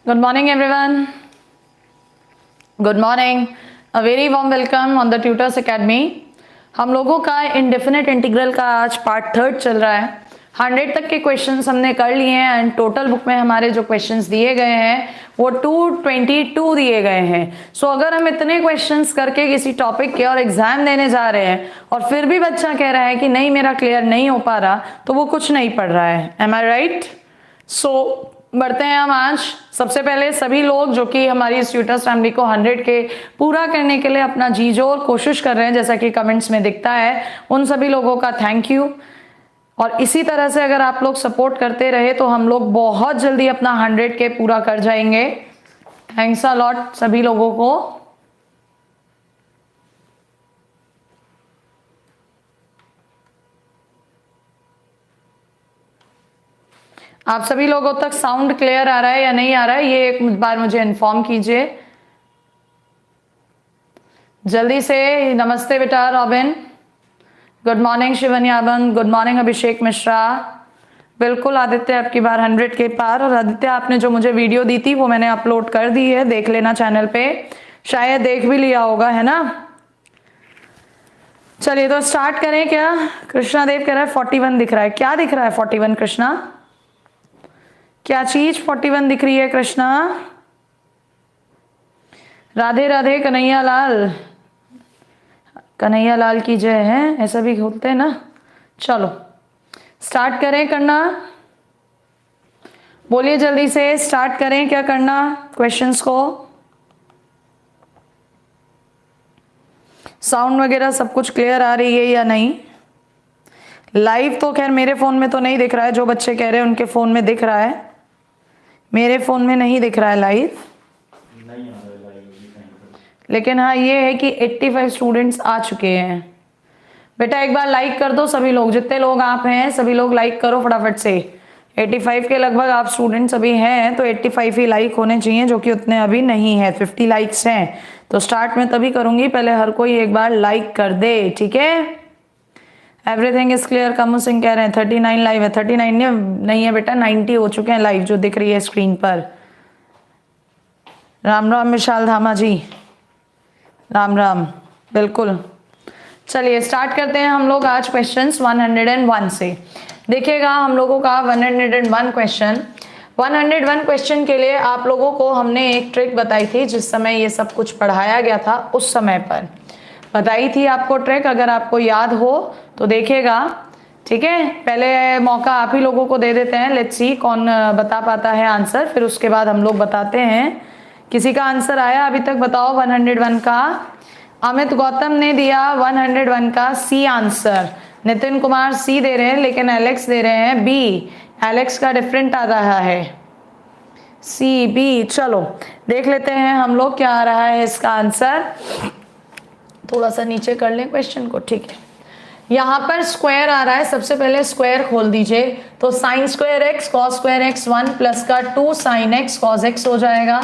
Good morning everyone. Good morning. A very warm welcome on the Tutors Academy. हम लोगों का indefinite integral का आज पार्ट 3 चल रहा है। 100 तक के क्वेश्चंस हमने कर लिए हैं एंड टोटल बुक में हमारे जो क्वेश्चंस दिए गए हैं वो 222 दिए गए हैं। सो अगर हम इतने क्वेश्चंस करके किसी टॉपिक के और एग्जाम देने जा रहे हैं और फिर भी बच्चा कह रहा है कि नहीं मेरा क्लियर नहीं हो पा रहा, तो वो कुछ नहीं पढ़ रहा है। एम आई राइट? सो बढ़ते हैं हम आज। सबसे पहले सभी लोग जो कि हमारी इस ट्यूटर्स फैमिली को 100 के पूरा करने के लिए अपना जी जोर कोशिश कर रहे हैं, जैसा कि कमेंट्स में दिखता है, उन सभी लोगों का थैंक यू। और इसी तरह से अगर आप लोग सपोर्ट करते रहे तो हम लोग बहुत जल्दी अपना 100 के पूरा कर जाएंगे। थैंक्स अ लॉट सभी लोगों को। आप सभी लोगों तक साउंड क्लियर आ रहा है या नहीं आ रहा है, ये एक बार मुझे इन्फॉर्म कीजिए जल्दी से। नमस्ते बेटा रॉबिन, गुड मॉर्निंग शिवन्याबन, गुड मॉर्निंग अभिषेक मिश्रा। बिल्कुल आदित्य आपकी बार 100 के पार। और आदित्य आपने जो मुझे वीडियो दी थी वो मैंने अपलोड कर दी है, देख लेना चैनल पे, शायद देख भी लिया होगा, है ना। चलिए तो स्टार्ट करें क्या। कृष्णा देव कह रहा है 41 दिख रहा है। क्या दिख रहा है 41 कृष्णा? क्या चीज 41 दिख रही है कृष्णा? राधे राधे कन्हैया लाल, कन्हैया लाल की जय है, ऐसा भी बोलते हैं ना। चलो स्टार्ट करें करना, बोलिए जल्दी से स्टार्ट करें क्या करना क्वेश्चंस को। साउंड वगैरह सब कुछ क्लियर आ रही है या नहीं? लाइव तो खैर मेरे फोन में तो नहीं दिख रहा है, जो बच्चे कह रहे हैं उनके फोन में दिख रहा है, मेरे फोन में नहीं दिख रहा है लाइव। लेकिन हाँ ये है कि 85 स्टूडेंट्स आ चुके हैं। बेटा एक बार लाइक कर दो सभी लोग, जितने लोग आप हैं सभी लोग लाइक करो फटाफट से। 85 के लगभग आप स्टूडेंट्स अभी हैं, तो 85 ही लाइक होने चाहिए, जो कि उतने अभी नहीं है। 50 लाइक्स हैं तो स्टार्ट में तभी करूंगी, पहले हर कोई एक बार लाइक कर दे, ठीक है। एवरीथिंग इज क्लियर कमू सिंह कह रहे हैं 39 लाइव है। 39 नहीं है बेटा, 90 हो चुके हैं लाइव जो दिख रही है स्क्रीन पर। राम राम विशाल धामा जी, राम राम। बिल्कुल चलिए स्टार्ट करते हैं हम लोग आज क्वेश्चंस 101 से। देखिएगा हम लोगों का 101 क्वेश्चन। 101 क्वेश्चन के लिए आप लोगों को हमने एक ट्रिक बताई थी, जिस समय ये सब कुछ पढ़ाया गया था उस समय पर बताई थी आपको ट्रिक, अगर आपको याद हो तो देखिएगा, ठीक है। पहले मौका आप ही लोगों को दे देते हैं, लेट्स सी कौन बता पाता है आंसर, फिर उसके बाद हम लोग बताते हैं। किसी का आंसर आया अभी तक बताओ 101 का? अमित गौतम ने दिया 101 का C answer. Nitin Kumar C दे रहे हैं, लेकिन एलेक्स दे रहे हैं बी। एलेक्स का डिफरेंट आ रहा है, सी बी। चलो देख लेते हैं हम लोग क्या आ रहा है इसका आंसर। थोड़ा सा नीचे कर लें क्वेश्चन को, ठीक है। यहाँ पर स्क्वायर आ रहा है, सबसे पहले स्क्वायर खोल दीजिए, तो sine square x cos square x 1 plus का 2 साइन एक्स कॉस एक्स हो जाएगा।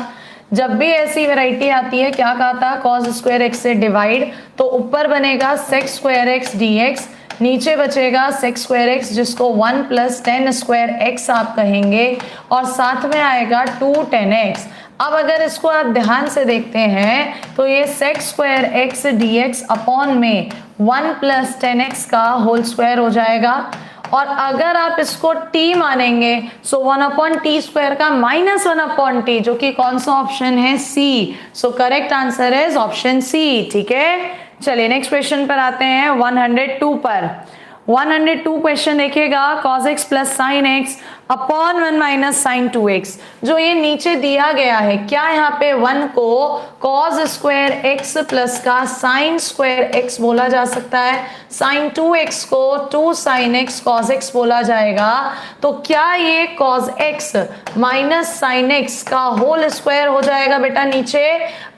जब भी ऐसी वैरायटी आती है, क्या कहा था, कॉस स्क्वायर एक्स से डिवाइड, तो ऊपर बनेगा sec square x d x, नीचे बचेगा सेक स्क्वायर एक्स जिसको 1 प्लस 10 स्क्वायर एक्स आप कहेंगे, और साथ में आएगा 2 10 एक्स। अब अगर इसको आप ध्यान से देखते हैं तो ये sec square x d x upon में 1 प्लस 10 एक्स का होल स्क्वायर हो जाएगा। और अगर आप इसको t मानेंगे सो 1 अपॉन टी स्क्वायर का माइनस 1 अपॉन टी, जो कि कौन सा ऑप्शन है, C. So correct answer is option C, ठीक है। चलिए नेक्स्ट क्वेश्चन पर आते हैं 102 पर। 102 क्वेश्चन देखिएगा, cos x plus sine x upon 1 minus sine 2x। जो ये नीचे दिया गया है, क्या यहाँ पे 1 को cos स्क्वायर x प्लस का साइन स्क्वायर x बोला जा सकता है, साइन 2x को 2 साइन x cos x बोला जाएगा। तो क्या ये cos x minus sine x का होल स्क्वायर हो जाएगा बेटा नीचे।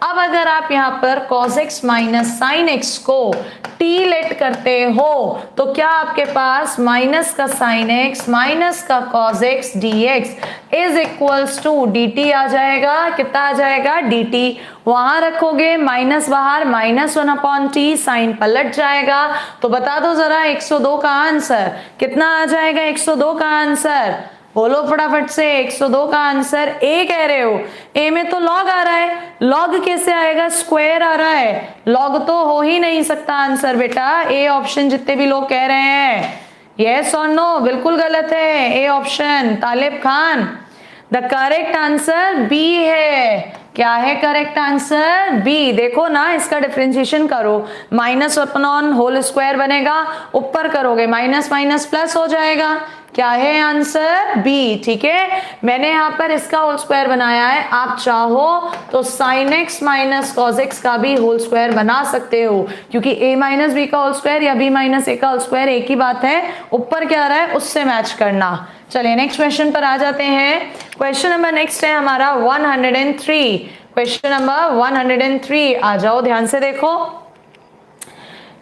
अब अगर आप यहाँ पर cos x minus sine x को t लेट करते हो तो क्या आपके पास माइनस का साइन x माइनस का cos x dx is equals to dt आ जाएगा। कितना आ जाएगा, dt। वहां रखोगे माइनस बाहर, माइनस 1 अपॉन टी, साइन पलट जाएगा। तो बता दो जरा 102 का आंसर कितना आ जाएगा। 102 का आंसर बोलो फटाफट से। 102 का आंसर ए कह रहे हो। ए में तो लॉग आ रहा है, लॉग कैसे आएगा, स्क्वायर आ रहा है, लॉग तो हो ही नहीं सकता आंसर बेटा। ए ऑप्शन जितने भी लोग कह रहे हैं, यस और नो, बिल्कुल गलत है A option. Talib Khan, the correct answer B है। क्या है करेक्ट आंसर, बी। देखो ना, इसका डिफरेंशिएशन करो, माइनस अपॉन होल स्क्वायर बनेगा, ऊपर करोगे माइनस माइनस प्लस हो जाएगा। क्या है आंसर, बी। ठीक है, मैंने यहाँ पर इसका होल स्क्वायर बनाया है, आप चाहो तो sine x minus cos x का भी होल स्क्वायर बना सकते हो, क्योंकि ए माइनस बी का होल स्क्वायर या बी माइनस ए का होल स्क्वायर एक ही बात है, ऊपर क्या आ रहा है उससे मैच करना। चलिए नेक्स्ट क्वेश्चन पर आ जाते हैं। क्वेश्चन नंबर नेक्स्ट है हमारा 103। क्वेश्चन नंबर 103, आ जाओ ध्यान से देखो।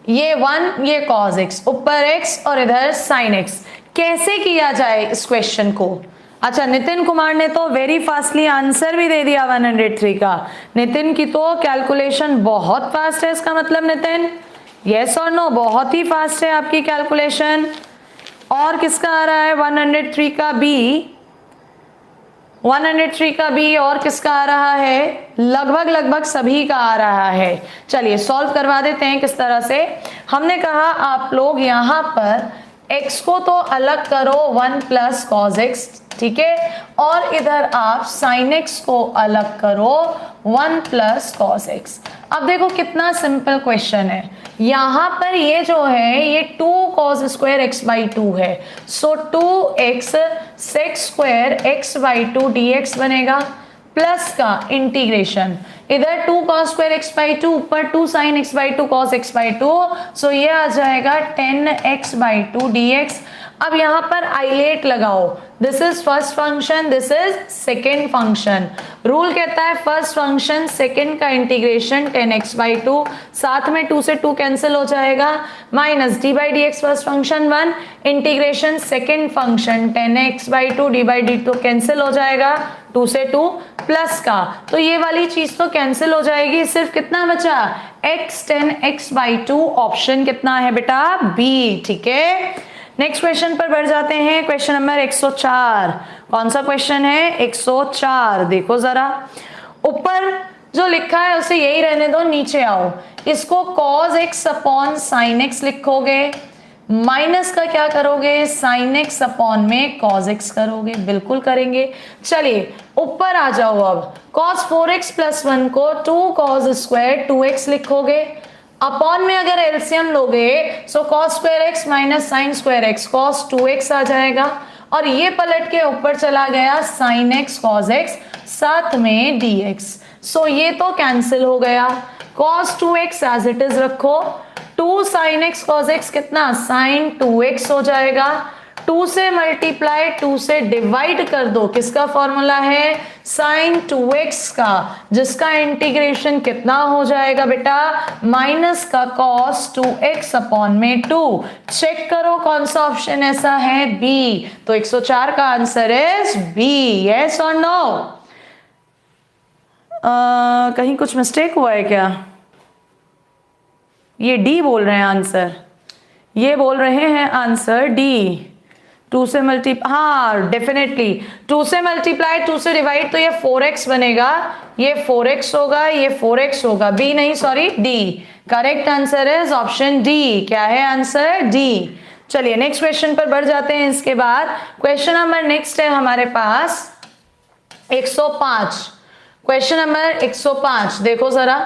ये 1, ये cos x, ऊपर x और इधर sin x। कैसे किया जाए इस क्वेश्चन को? अच्छा, नितिन कुमार ने तो वेरी फास्टली आंसर भी दे दिया 103 का। नितिन की तो कैलकुलेशन बहुत फास्ट है, इसका मतलब नितिन, यस और नो, बहुत ही फास्ट है आपकी कैलकुलेशन। और किसका आ रहा है 103 का बी, 103 का बी, और किसका आ रहा है, लगभग लगभग सभी का आ रहा है। चलिए सॉल्व करवा देते हैं किस तरह से। हमने कहा आप लोग यहाँ पर x को तो अलग करो 1 प्लस कॉस एक्स, ठीक है, और इधर आप sin x को अलग करो 1 प्लस कॉस एक्स। अब देखो कितना सिंपल क्वेश्चन है। यहाँ पर ये जो है ये 2 cos स्क्वायर एक्स बाई 2 है, सो 2x sec square x by 2 dx बनेगा, प्लस का इंटीग्रेशन, इधर 2 cos स्क्वायर एक्स बाई 2, ऊपर 2 sin x by 2 cos x by 2, सो ये आ जाएगा 10x बाई 2 dx। अब यहाँ पर आइलेट लगाओ, this is first function, this is second function. Rule कहता है फर्स्ट फंक्शन सेकेंड का इंटीग्रेशन 10x बाई 2, साथ में 2 से 2 कैंसिल हो जाएगा, minus d by d x first function 1, integration second function 10x by 2 D by D 2 cancel हो जाएगा, 2 से 2 प्लस का, तो ये वाली चीज तो कैंसिल हो जाएगी, सिर्फ कितना बचा x 10x बाई 2, ऑप्शन कितना है बेटा, बी। ठीक है, नेक्स्ट क्वेश्चन पर बढ़ जाते हैं। Question number 104। कौन सा क्वेश्चन है, 104। देखो जरा, ऊपर जो लिखा है उसे यही रहने दो, नीचे आओ, इसको cos x upon sin x लिखोगे, माइनस का क्या करोगे, sin x अपॉन में cos x करोगे, बिल्कुल करेंगे। चलिए ऊपर आ जाओ, अब cos 4x प्लस 1 को 2 cos स्क्वायर 2x लिखोगे, अपॉन में अगर एलसीएम लोगे सो cos square x minus sine square x cos 2x आ जाएगा, और ये पलट के ऊपर चला गया sin x cos x, साथ में dx, सो ये तो कैंसिल हो गया, cos 2x as it is रखो, 2 sin x cos x कितना sin 2x हो जाएगा, 2 से मल्टीप्लाई 2 से डिवाइड कर दो, किसका फॉर्मूला है, sin 2x का, जिसका इंटीग्रेशन कितना हो जाएगा बेटा, माइनस का cos 2x अपॉन में 2। चेक करो कौन सा ऑप्शन ऐसा है, बी। तो 104 का आंसर इज बी, यस और नो। कहीं कुछ मिस्टेक हुआ है क्या, ये डी बोल रहे हैं आंसर, ये बोल रहे हैं आंसर डी। 2 से हाँ डेफिनेटली 2 से मल्टीप्लाई 2 से डिवाइड, तो ये 4x बनेगा, ये 4x होगा, ये 4x होगा, बी नहीं sorry D. Correct answer is option D. क्या है आंसर, डी। चलिए नेक्स्ट क्वेश्चन पर बढ़ जाते हैं। इसके बाद क्वेश्चन नंबर नेक्स्ट है हमारे पास 105। क्वेश्चन नंबर 105 देखो जरा,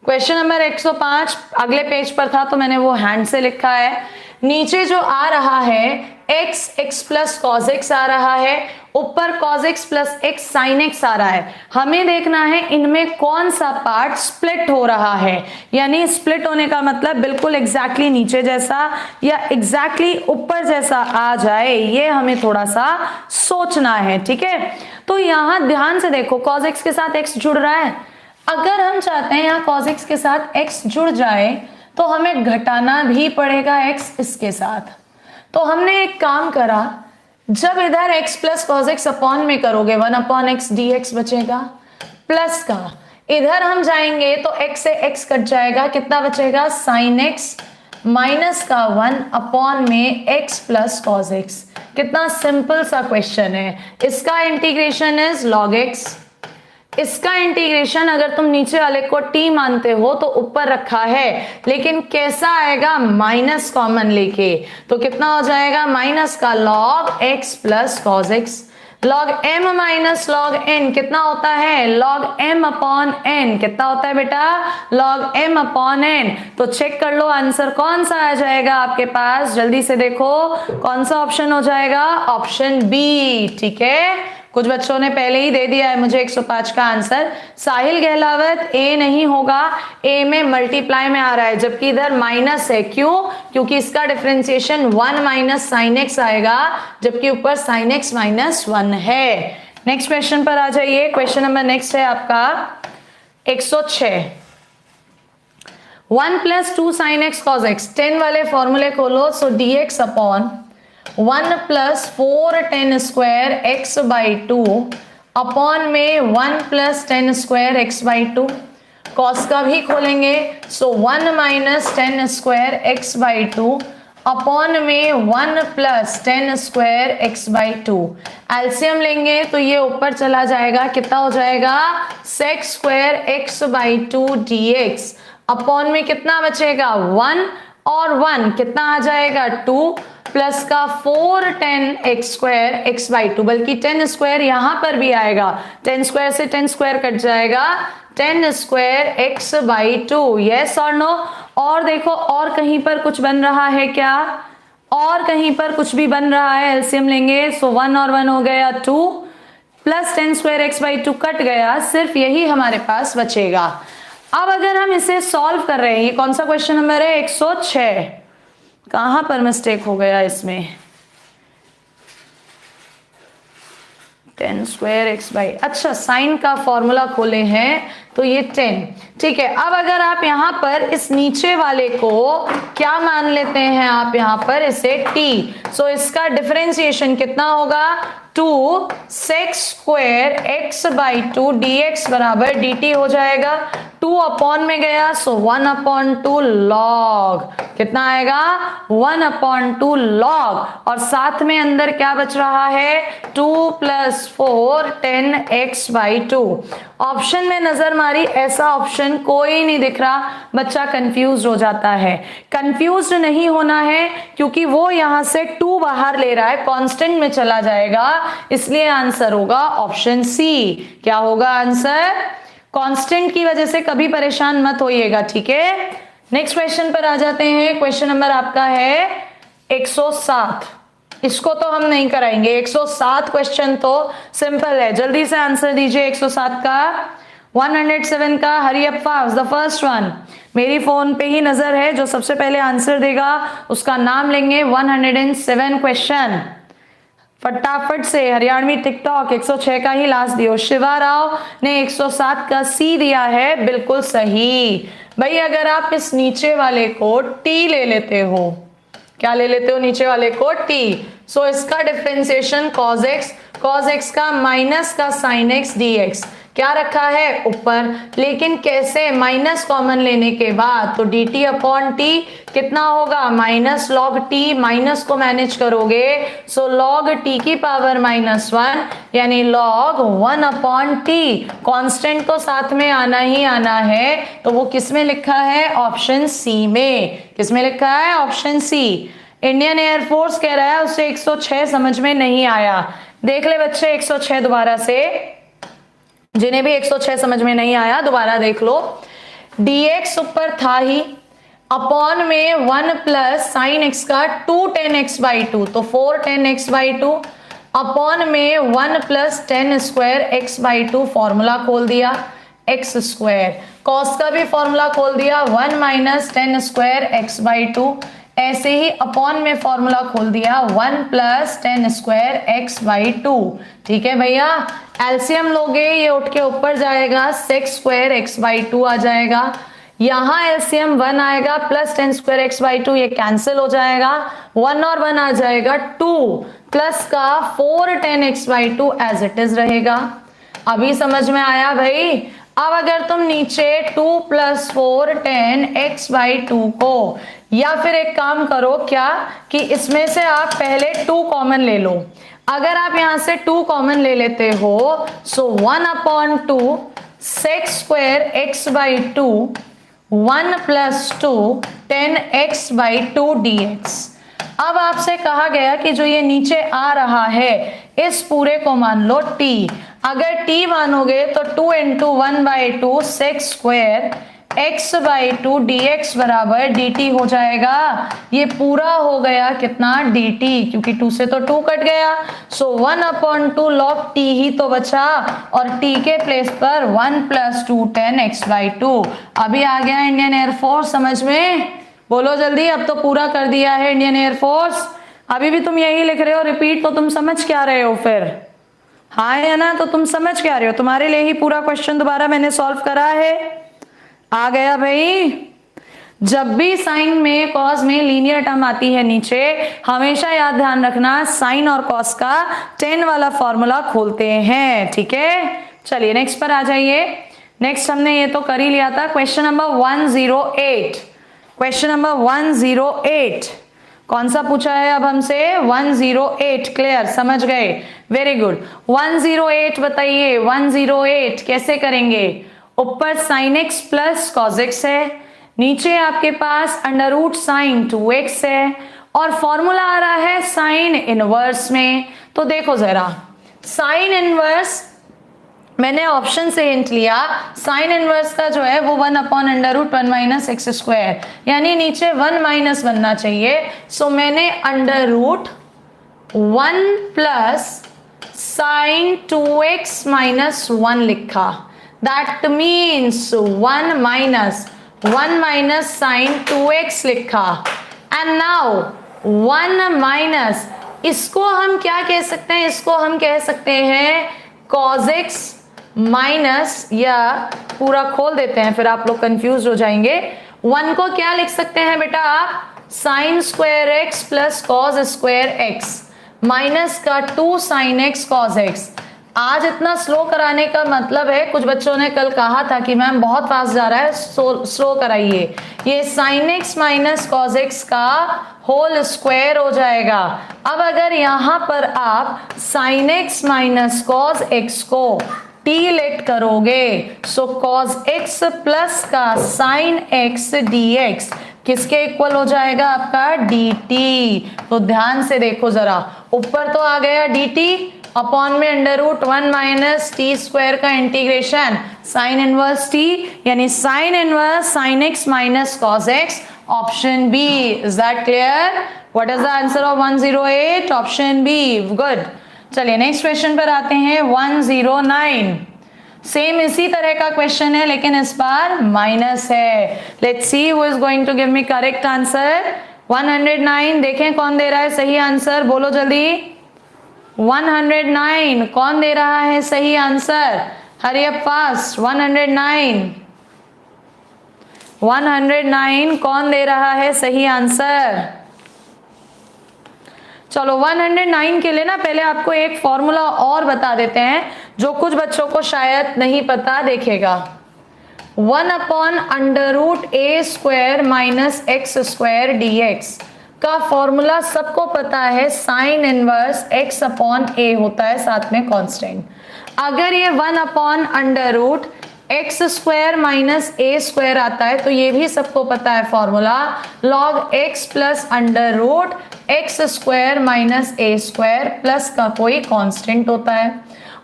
क्वेश्चन नंबर 105 अगले पेज पर था तो मैंने वो हैंड से लिखा है। नीचे जो आ रहा है x प्लस कॉस एक्स आ रहा है, ऊपर cos x plus x sin x आ रहा है। हमें देखना है इनमें कौन सा पार्ट स्प्लिट हो रहा है, यानी स्प्लिट होने का मतलब बिल्कुल एग्जैक्टली नीचे जैसा या एग्जैक्टली ऊपर जैसा आ जाए, ये हमें थोड़ा सा सोचना है। ठीक है, तो यहां ध्यान से देखो, cos x के साथ x जुड़ रहा है, अगर हम चाहते हैं यहाँ cos x के साथ x जुड़ जाए तो हमें घटाना भी पड़ेगा x इसके साथ। तो हमने एक काम करा, जब इधर x plus cos x upon में करोगे 1 अपॉन एक्स डी एक्स बचेगा, प्लस का इधर हम जाएंगे तो x से x कट जाएगा, कितना बचेगा sin x माइनस का 1 अपॉन में x प्लस कॉस x। कितना सिंपल सा क्वेश्चन है। इसका इंटीग्रेशन इज log x। इसका इंटीग्रेशन अगर तुम नीचे वाले को t मानते हो तो ऊपर रखा है, लेकिन कैसा आएगा, माइनस कॉमन लेके, तो कितना हो जाएगा, माइनस का log x plus cos x। log m minus log n कितना होता है, log m अपॉन n। कितना होता है बेटा, log m अपॉन n। तो चेक कर लो आंसर कौन सा आ जाएगा आपके पास, जल्दी से देखो कौन सा ऑप्शन हो जाएगा, ऑप्शन बी। ठीक है, कुछ बच्चों ने पहले ही दे दिया है मुझे 105 का आंसर। साहिल गहलावत ए नहीं होगा, ए में मल्टीप्लाई में आ रहा है, जबकि इधर माइनस है। क्यों, क्योंकि इसका डिफरेंशिएशन 1 माइनस साइन एक्स आएगा, जबकि ऊपर साइन एक्स माइनस 1 है। नेक्स्ट क्वेश्चन पर आ जाइए। क्वेश्चन नंबर नेक्स्ट है आपका 106। 1 plus 2 sine x cos x, 10 वाले फॉर्मूले खोलो। So d x upon 1 plus 4 10 square x by 2 upon में 1 plus 10 square x by 2। Cos का भी खोलेंगे, so 1 minus 10 square x by 2 upon में 1 plus 10 square x by 2। LCM लेंगे तो ये ऊपर चला जाएगा, कितना हो जाएगा, sec square x by 2 D x upon में कितना बचेगा, 1 और 1 कितना आ जाएगा, 2 प्लस का 4 10 एक्स स्क्वायर एक्स बाई 2, बल्कि 10 स्क्वायर यहां पर भी आएगा, 10 स्क्वायर से 10 स्क्वायर कट जाएगा, 10 स्क्वायर एक्स बाई 2। यस और नो। और देखो और कहीं पर कुछ बन रहा है क्या, और कहीं पर कुछ भी बन रहा है, एलसीएम लेंगे। सो 1 और 1 हो गया 2 plus 10 square x by 2 cut गया, सिर्फ यही हमारे पास बचेगा। अब अगर हम इसे सॉल्व कर रहे हैं, ये कौन सा क्वेश्चन नंबर है, 106। कहां पर मिस्टेक हो गया इसमें, 10 स्क्वायर एक्स बाई, अच्छा साइन का फॉर्मूला खोले हैं तो ये 10। ठीक है, अब अगर आप यहां पर इस नीचे वाले को क्या मान लेते हैं, आप यहां पर इसे t, सो इसका डिफरेंशिएशन कितना होगा, 2 sec square x by 2 dx बराबर dt हो जाएगा। 2 अपॉन में गया, सो 1 अपॉन 2 लॉग, कितना आएगा, 1 अपॉन 2 लॉग, और साथ में अंदर क्या बच रहा है, 2 प्लस 4 10 एक्स बाई 2। ऑप्शन में नजर मारी, ऐसा ऑप्शन कोई नहीं दिख रहा, बच्चा कंफ्यूज हो जाता है। कंफ्यूज नहीं होना है क्योंकि वो यहां से 2 बाहर ले रहा है, कांस्टेंट में चला जाएगा, इसलिए आंसर होगा ऑप्शन सी। क्या होगा आंसर, कांस्टेंट की वजह से कभी परेशान मत होइएगा। ठीक है, नेक्स्ट क्वेश्चन पर आ जाते हैं। क्वेश्चन नंबर आपका है 107। इसको तो हम नहीं कराएंगे, 107 क्वेश्चन तो सिंपल है, जल्दी से आंसर दीजिए 107 का। 107 का हरी up fast, the first one. मेरी फोन पे ही नजर है, जो सबसे पहले आंसर देगा उसका नाम लेंगे। 107 क्वेश्चन फटाफट से, हरियाणवी टिकटॉक 106 का ही लास्ट दियो। शिवा राव ने 107 का सी दिया है, बिल्कुल सही। भाई अगर आप इस नीचे वाले को टी ले लेते हो, क्या ले लेते हो, नीचे वाले को टी, सो इसका डिफरेंशिएशन cos x का माइनस का sin x dx क्या रखा है ऊपर, लेकिन कैसे, माइनस कॉमन लेने के बाद, तो dt अपॉन टी कितना होगा, माइनस लॉग टी, माइनस को मैनेज करोगे, सो लॉग टी की पावर -1 यानी लॉग 1 अपॉन टी। कांस्टेंट तो साथ में आना ही आना है, तो वो किस में लिखा है, ऑप्शन सी में। किस में लिखा है, ऑप्शन सी। इंडियन एयरफोर्स कह रहा है उसे 106 समझ में नहीं आया। देख ले बच्चे 106 दोबारा से, जिन्हें भी 106 समझ में नहीं आया दोबारा देख लो। dx ऊपर था ही, अपॉन में 1 प्लस साइन एक्स का 2 10 एक्स बाई 2, तो 4 10 एक्स बाई 2 अपॉन में 1 plus 10 square x by 2, formula खोल दिया एक्स स्क्वायर। कॉस का भी फॉर्मूला खोल दिया, 1 माइनस 10 स्क्वायर एक्स बाई 2। ऐसे ही अपॉन में फॉर्मूला खोल दिया 1 प्लस 10 स्क्वायर एक्स बाई 2। ठीक है भैया, एलसीएम लोगे ये उठ के ऊपर जाएगा, सेक स्क्वायर एक्स बाई 2 आ जाएगा, यहाँ एलसीएम 1 आएगा प्लस 10 स्क्वायर एक्स बाई 2, ये कैंसिल हो जाएगा, 1 और 1 आ जाएगा 2 प्लस का 4 10 x by 2 as it is रहेगा। अभी समझ में आया भाई। अब अगर तुम नीचे 2 प्लस 4 10 एक्स बाई 2 को या फिर एक काम करो क्या कि इसमें से आप पहले 2 कॉमन ले लो। अगर आप यहां से 2 कॉमन ले लेते हो सो 1/2 sec square x by 2 1 plus 2 10x/2 dx। अब आपसे कहा गया कि जो ये नीचे आ रहा है इस पूरे को मान लो t। अगर t मानोगे तो 2 × 1/2 sec square x/2 dx बराबर dt हो जाएगा। ये पूरा हो गया कितना dt, क्योंकि 2 से तो 2 कट गया। सो 1/2 log t ही तो बचा और t के प्लेस पर 1 + 2 10x/2। अभी आ गया इंडियन एयरफोर्स समझ में? बोलो जल्दी, अब तो पूरा कर दिया है इंडियन एयरफोर्स। अभी भी तुम यही लिख रहे हो रिपीट, तो तुम समझ क्या रहे हो फिर? हाँ है ना? तो तुम समझ क्या रहे हो? तुम्हारे लिए ही पूरा क्वेश्चन दोबारा मैंने सॉल्व करा है। आ गया भाई? जब भी साइन में कॉस में लीनियर टर्म आती है नीचे, हमेशा याद ध्यान रखना साइन और कॉस का 10 वाला फॉर्मूला खोलते हैं। ठीक है, चलिए नेक्स्ट पर आ जाइए। नेक्स्ट हमने ये तो कर ही लिया था। Question number 108। क्वेश्चन नंबर 108 कौन सा पूछा है अब हमसे? 108। क्लियर, समझ गए? Very good. 108 बताइए 108 कैसे करेंगे? ऊपर sin x plus cos x है, नीचे आपके पास अंडर रूट साइन 2x है और फॉर्मूला आ रहा है साइन इनवर्स में। तो देखो जरा, साइन इनवर्स मैंने ऑप्शन से हिंट लिया, साइन इनवर्स का जो है वो 1/√1 - x², यानी नीचे 1 माइनस बनना चाहिए। सो मैंने under root 1 plus sign 2x - 1 लिखा। That means 1 minus sine 2x लिखा। एंड नाउ 1 माइनस, इसको हम क्या कह सकते हैं? इसको हम कह सकते हैं cos x माइनस, या पूरा खोल देते हैं फिर आप लोग कंफ्यूज हो जाएंगे। 1 को क्या लिख सकते हैं बेटा आप? Sign square x plus cos square x minus का 2 साइन x cos x। आज इतना स्लो कराने का मतलब है, कुछ बच्चों ने कल कहा था कि मैम बहुत फास्ट जा रहा है, स्लो कराइए। ये sine x minus cos x का होल स्क्वायर हो जाएगा। अब अगर यहां पर आप sine x minus cos x को t लेट करोगे सो cos x प्लस का साइन x dx किसके इक्वल हो जाएगा? आपका dt। तो ध्यान से देखो जरा, ऊपर तो आ गया dt अपॉन में अंडर रूट 1 - t² का इंटीग्रेशन साइन इनवर्स t, यानी sine inverse sine x minus cos x। Option B. Is that clear? What is the answer of 108? Option B. Good. चलिए नेक्स्ट क्वेश्चन पर आते हैं। 109 same इसी तरह का क्वेश्चन है लेकिन इस बार माइनस है। Let's see who is going to give me correct answer. 109 देखें कौन दे रहा है सही आंसर, बोलो जल्दी। 109 कौन दे रहा है सही आंसर? हरी अप फास्ट। 109 कौन दे रहा है सही आंसर? चलो 109 के लिए ना पहले आपको एक फॉर्मूला और बता देते हैं जो कुछ बच्चों को शायद नहीं पता। देखेगा 1/√a² माइनस x² dx का फॉर्मूला सबको पता है, साइन इनवर्स x/a होता है, साथ में कांस्टेंट। अगर ये 1/√x² माइनस a² आता है तो ये भी सबको पता है formula log x plus under root x² minus a² plus का कोई कांस्टेंट होता है।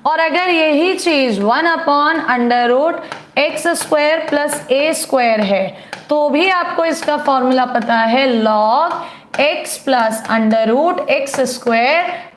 और अगर यही चीज 1/√x² प्लस a² है तो भी आपको इसका फॉर्मूला पता है log x plus under root x²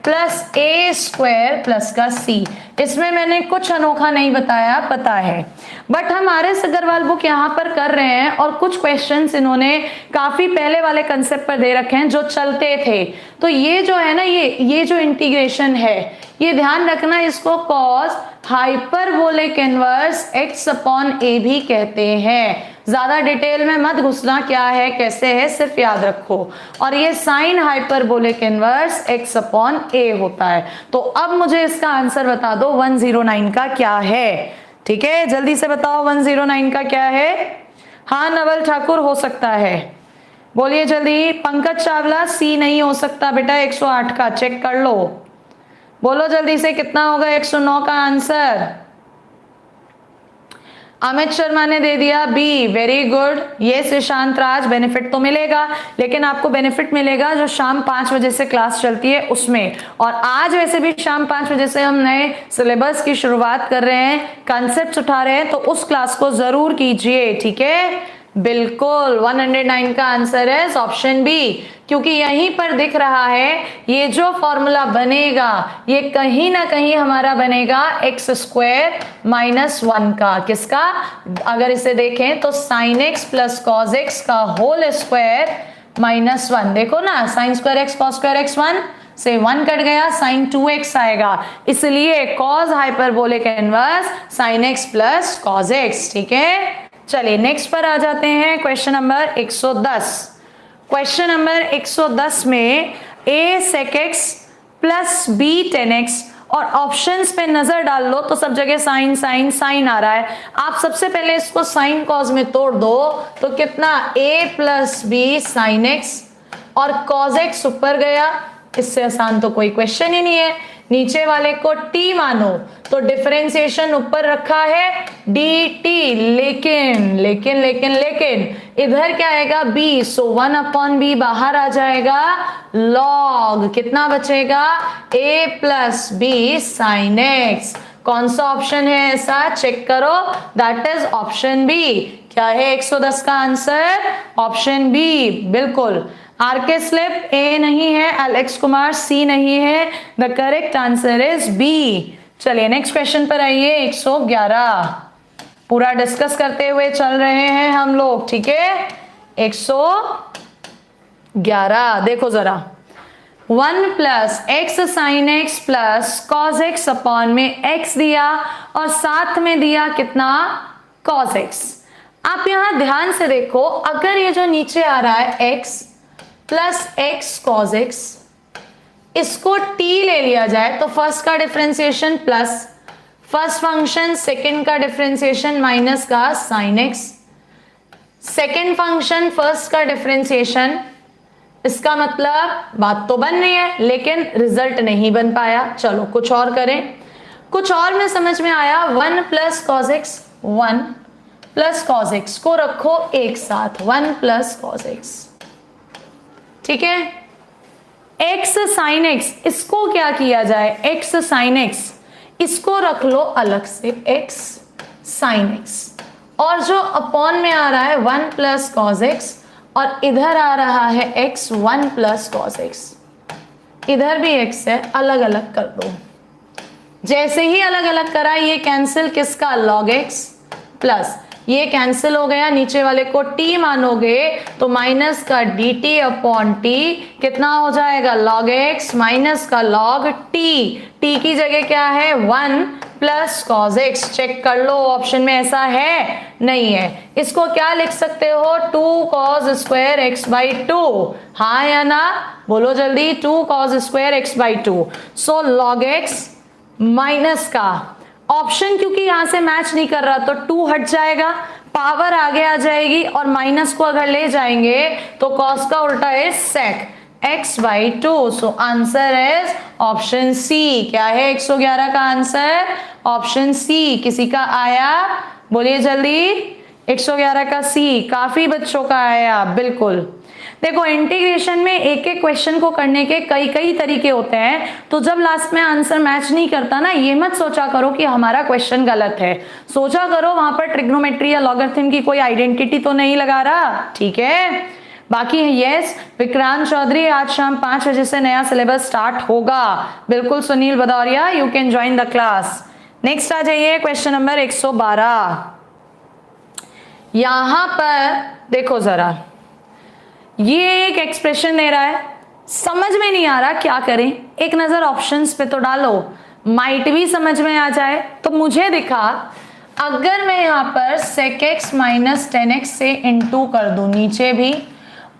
plus a² plus का c। इसमें मैंने कुछ अनोखा नहीं बताया, पता है, बट हम RS अग्रवाल बुक यहाँ पर कर रहे हैं और कुछ क्वेश्चंस इन्होंने काफी पहले वाले कंसेप्ट पर दे रखे हैं जो चलते थे। तो ये जो है ना, ये जो इंटीग्रेशन है, ये ध्यान रखना, इसको कॉस हाइपरबोलिक इनवर्स x/a भी कहते हैं। ज्यादा डिटेल में मत घुसना क्या है कैसे है, सिर्फ याद रखो। और ये साइन हाइपरबोलिक इनवर्स x/a होता है। तो अब मुझे इसका आंसर बता दो 109 का क्या है। ठीक है, जल्दी से बताओ 109 का क्या है। हाँ नवल ठाकुर हो सकता है, बोलिए जल्दी। पंकज चावला सी नहीं हो सकता बेटा, 108 का चेक कर लो। बोलो जल्दी से कितना होगा 109 का आंसर। अमित शर्मा ने दे दिया बी, वेरी गुड। ये ईशांत राज, बेनिफिट तो मिलेगा, लेकिन आपको बेनिफिट मिलेगा जो शाम 5 बजे से क्लास चलती है उसमें। और आज वैसे भी शाम 5 बजे से हम नए सिलेबस की शुरुआत कर रहे हैं, कंसेप्ट उठा रहे हैं, तो उस क्लास को जरूर कीजिए, ठीक है। बिल्कुल 109 का आंसर है ऑप्शन बी, क्योंकि यहीं पर दिख रहा है ये जो फॉर्मूला बनेगा ये कहीं ना कहीं हमारा बनेगा एक्स स्क्वायर माइनस 1 का। किसका? अगर इसे देखें तो sine x plus cos x का होल स्क्वायर माइनस 1। देखो ना, sine square x cos square x 1 से 1 कट गया, साइन 2x आएगा, इसलिए cos hyperbolic inverse sine x plus cos x, ठीक है। चलिए नेक्स्ट पर आ जाते हैं, क्वेश्चन नंबर 110। क्वेश्चन नंबर 110 में a sec x plus b tan x, और ऑप्शंस पे नजर डाल लो तो सब जगह साइन साइन साइन आ रहा है। आप सबसे पहले इसको साइन कॉस में तोड़ दो तो कितना, a plus B sine x और कॉस एक्स ऊपर गया, इससे आसान तो कोई क्वेश्चन ही नहीं है। नीचे वाले को t मानो तो डिफरेंशिएशन ऊपर रखा है dt, लेकिन लेकिन लेकिन लेकिन इधर क्या आएगा b, सो 1/b बाहर आ जाएगा, log कितना बचेगा, a plus B sine x. कौन सा ऑप्शन है ऐसा, चेक करो, दैट इज ऑप्शन बी। क्या है 110 का आंसर, ऑप्शन बी, बिल्कुल। आर के स्लिप ए नहीं है, एलेक्स कुमार सी नहीं है, the correct answer is B. चलिए नेक्स्ट क्वेश्चन पर आइए, 111। पूरा डिस्कस करते हुए चल रहे हैं हम लोग, ठीक है। 111 देखो जरा, 1 plus x sine x plus cos x upon में x दिया और साथ में दिया कितना, कॉस एक्स। आप यहां ध्यान से देखो, अगर ये जो नीचे आ रहा है x plus x cos x, इसको t ले लिया जाए तो फर्स्ट का differentiation plus first function, second का डिफरेंशिएशन माइनस का sine x, second function first का डिफरेंशिएशन। इसका मतलब बात तो बन रही है लेकिन रिजल्ट नहीं बन पाया। चलो कुछ और करें, कुछ और में समझ में आया। 1 plus cos x, 1 plus cos x को रखो एक साथ, 1 प्लस कॉस एक्स, ठीक है। x साइन x, इसको क्या किया जाए, x साइन x, इसको रख लो अलग से x साइन x, और जो अपॉन में आ रहा है 1 प्लस कॉस एक्स, और इधर आ रहा है x 1 प्लस कॉस एक्स, इधर भी x है, अलग अलग कर दो। जैसे ही अलग अलग करा ये कैंसिल, किसका, log x प्लस ये कैंसिल हो गया, नीचे वाले को t मानोगे तो माइनस का dt अपॉन t कितना हो जाएगा, log x माइनस का log t, t की जगह क्या है 1 प्लस कॉस एक्स। चेक कर लो ऑप्शन में ऐसा है, नहीं है। इसको क्या लिख सकते हो, 2 कॉस स्क्वायर एक्स बाई 2, हाँ या ना, बोलो जल्दी, 2 cos square x by 2। So log x minus का ऑप्शन, क्योंकि यहां से मैच नहीं कर रहा तो 2 हट जाएगा, पावर आगे आ जाएगी, और माइनस को अगर ले जाएंगे तो कॉस का उल्टा है सेक, x बाई 2। सो आंसर है ऑप्शन सी। क्या है 111 का आंसर, ऑप्शन सी। किसी का आया, बोलिए जल्दी, 111 का सी। काफी बच्चों का आया, बिल्कुल। देखो इंटीग्रेशन में एक एक क्वेश्चन को करने के कई कई तरीके होते हैं, तो जब लास्ट में आंसर मैच नहीं करता ना, ये मत सोचा करो कि हमारा क्वेश्चन गलत है, सोचा करो वहां पर ट्रिग्नोमेट्री या लॉगरिथम की कोई आइडेंटिटी तो नहीं लगा रहा, ठीक है। बाकी यस, विक्रांत चौधरी आज शाम 5 बजे से नया सिलेबस स्टार्ट होगा, बिल्कुल। Sunil Bhadauria, you can join the class. Next आ जाइए, क्वेश्चन नंबर 112। यहां पर देखो जरा, ये एक एक्सप्रेशन दे रहा है, समझ में नहीं आ रहा क्या करें, एक नजर ऑप्शंस पे तो डालो, माइट भी समझ में आ जाए। तो मुझे दिखा, अगर मैं यहाँ पर sec x माइनस 10x से इंटू कर दूं नीचे भी,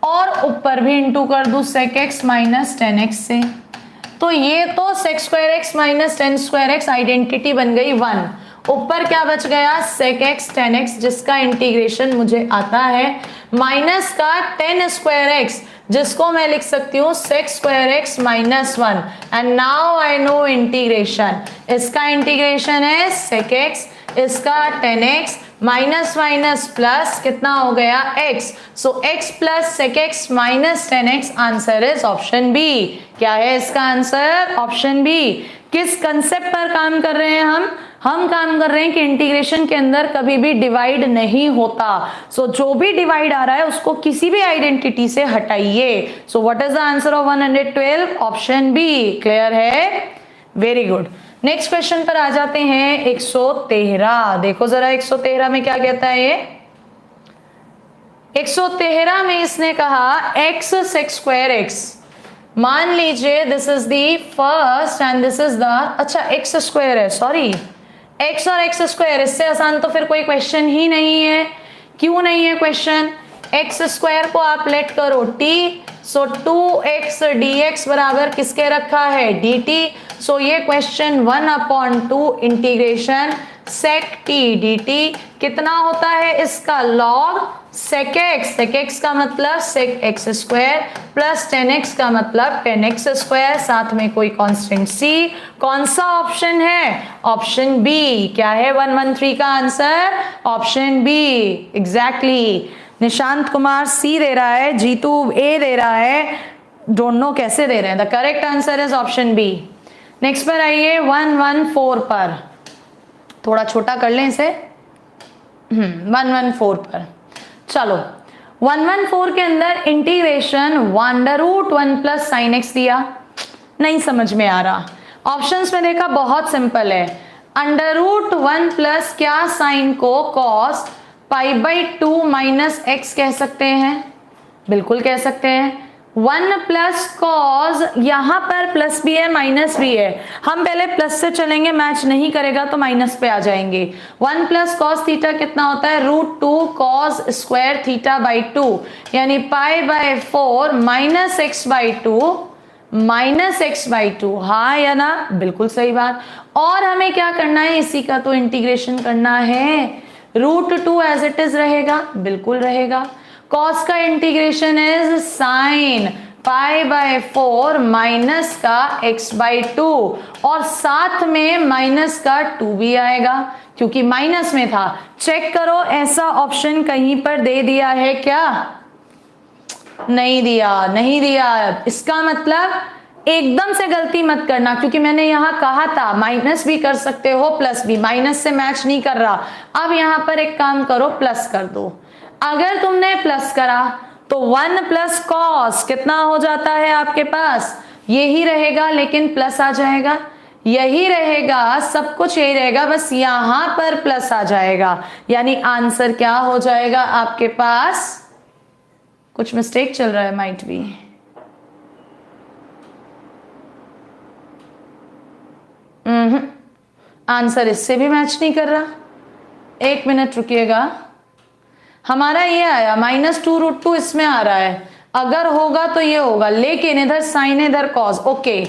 और ऊपर भी इंटू कर दूं sec x माइनस 10x से, तो ये तो sec square x minus 10 square x identity बन गई 1। ऊपर क्या बच गया, sec x 10x, जिसका इंटीग्रेशन मुझे आता है माइनस का 10 स्क्वायर एक्स, जिसको मैं लिख सकती हूँ sec square x minus 1। And now I know integration, इसका इंटीग्रेशन है sec x, इसका 10x माइनस माइनस प्लस कितना हो गया x, सो x plus sec x minus 10x, answer is option B. क्या है इसका आंसर? Option B. किस कंसेप्ट पर काम कर रहे हैं हम काम कर रहे हैं कि इंटीग्रेशन के अंदर कभी भी डिवाइड नहीं होता। सो जो भी डिवाइड आ रहा है उसको किसी भी आइडेंटिटी से हटाइए। So what is the answer of 112? Option B. Clear है? Very good. नेक्स्ट क्वेश्चन पर आ जाते हैं 113। देखो जरा 113 में क्या कहता है ये। 113 में इसने कहा x sec स्क्वायर x, मान लीजिए this is the first and this is the, अच्छा x स्क्वायर है, सॉरी x और x स्क्वायर, इससे आसान तो फिर कोई क्वेश्चन ही नहीं है। क्यों नहीं है क्वेश्चन? x स्क्वायर को आप लेट करो t, सो 2x dx बराबर किसके रखा है? dt। सो ये question 1/2 integration sec t dt कितना होता है इसका? log sec x, sec x का मतलब sec x square plus 10x का मतलब 10x स्क्वायर, साथ में कोई कांस्टेंट c। कौन सा ऑप्शन है? Option B. क्या है 113 का answer? Option B. Exactly. Nishant Kumar C दे रहा है, जीतू ए दे रहा है, डोंट नो कैसे दे रहे हैं। The correct answer is option B. Next पर आइए 114 पर, थोड़ा छोटा कर लें इसे। 114 पर चलो। 114 के अंदर इंटीग्रेशन 1√1 प्लस साइन एक्स दिया, नहीं समझ में आ रहा। ऑप्शंस में देखा, बहुत सिंपल है। √1 प्लस क्या साइन को cos π/2 माइनस एक्स कह सकते हैं, बिल्कुल कह सकते हैं। 1 प्लस कॉज, यहां पर प्लस भी है माइनस भी है, हम पहले प्लस से चलेंगे, मैच नहीं करेगा तो माइनस पे आ जाएंगे। 1 प्लस कॉस थीटा कितना होता है? √2 कॉस स्क्वायर थीटा बाई 2, यानी π/4 माइनस एक्स बाई 2। हाँ या ना? बिल्कुल सही बात। और हमें क्या करना है? इसी का तो इंटीग्रेशन करना है। √2 एज इट इज रहेगा, बिल्कुल रहेगा। कॉस का इंटीग्रेशन इज साइन π/4 माइनस का x/2, और साथ में माइनस का 2 भी आएगा क्योंकि माइनस में था। चेक करो ऐसा ऑप्शन कहीं पर दे दिया है क्या? नहीं दिया, नहीं दिया। इसका मतलब एकदम से गलती मत करना, क्योंकि मैंने यहां कहा था माइनस भी कर सकते हो प्लस भी, माइनस से मैच नहीं कर रहा। अब यहां पर एक काम करो, प्लस कर दो। अगर तुमने प्लस करा तो 1 प्लस कॉस कितना हो जाता है आपके पास? यही रहेगा, लेकिन प्लस आ जाएगा, यही रहेगा, सब कुछ यही रहेगा, बस यहां पर प्लस आ जाएगा। यानी आंसर क्या हो जाएगा आपके पास? कुछ मिस्टेक चल रहा है, माइट बी। आंसर इससे भी मैच नहीं कर रहा। एक मिनट रुकिएगा। हमारा ये आया -2√2, इसमें आ रहा है, अगर होगा तो ये होगा, लेकिन इधर साइन इधर कॉस। ओके,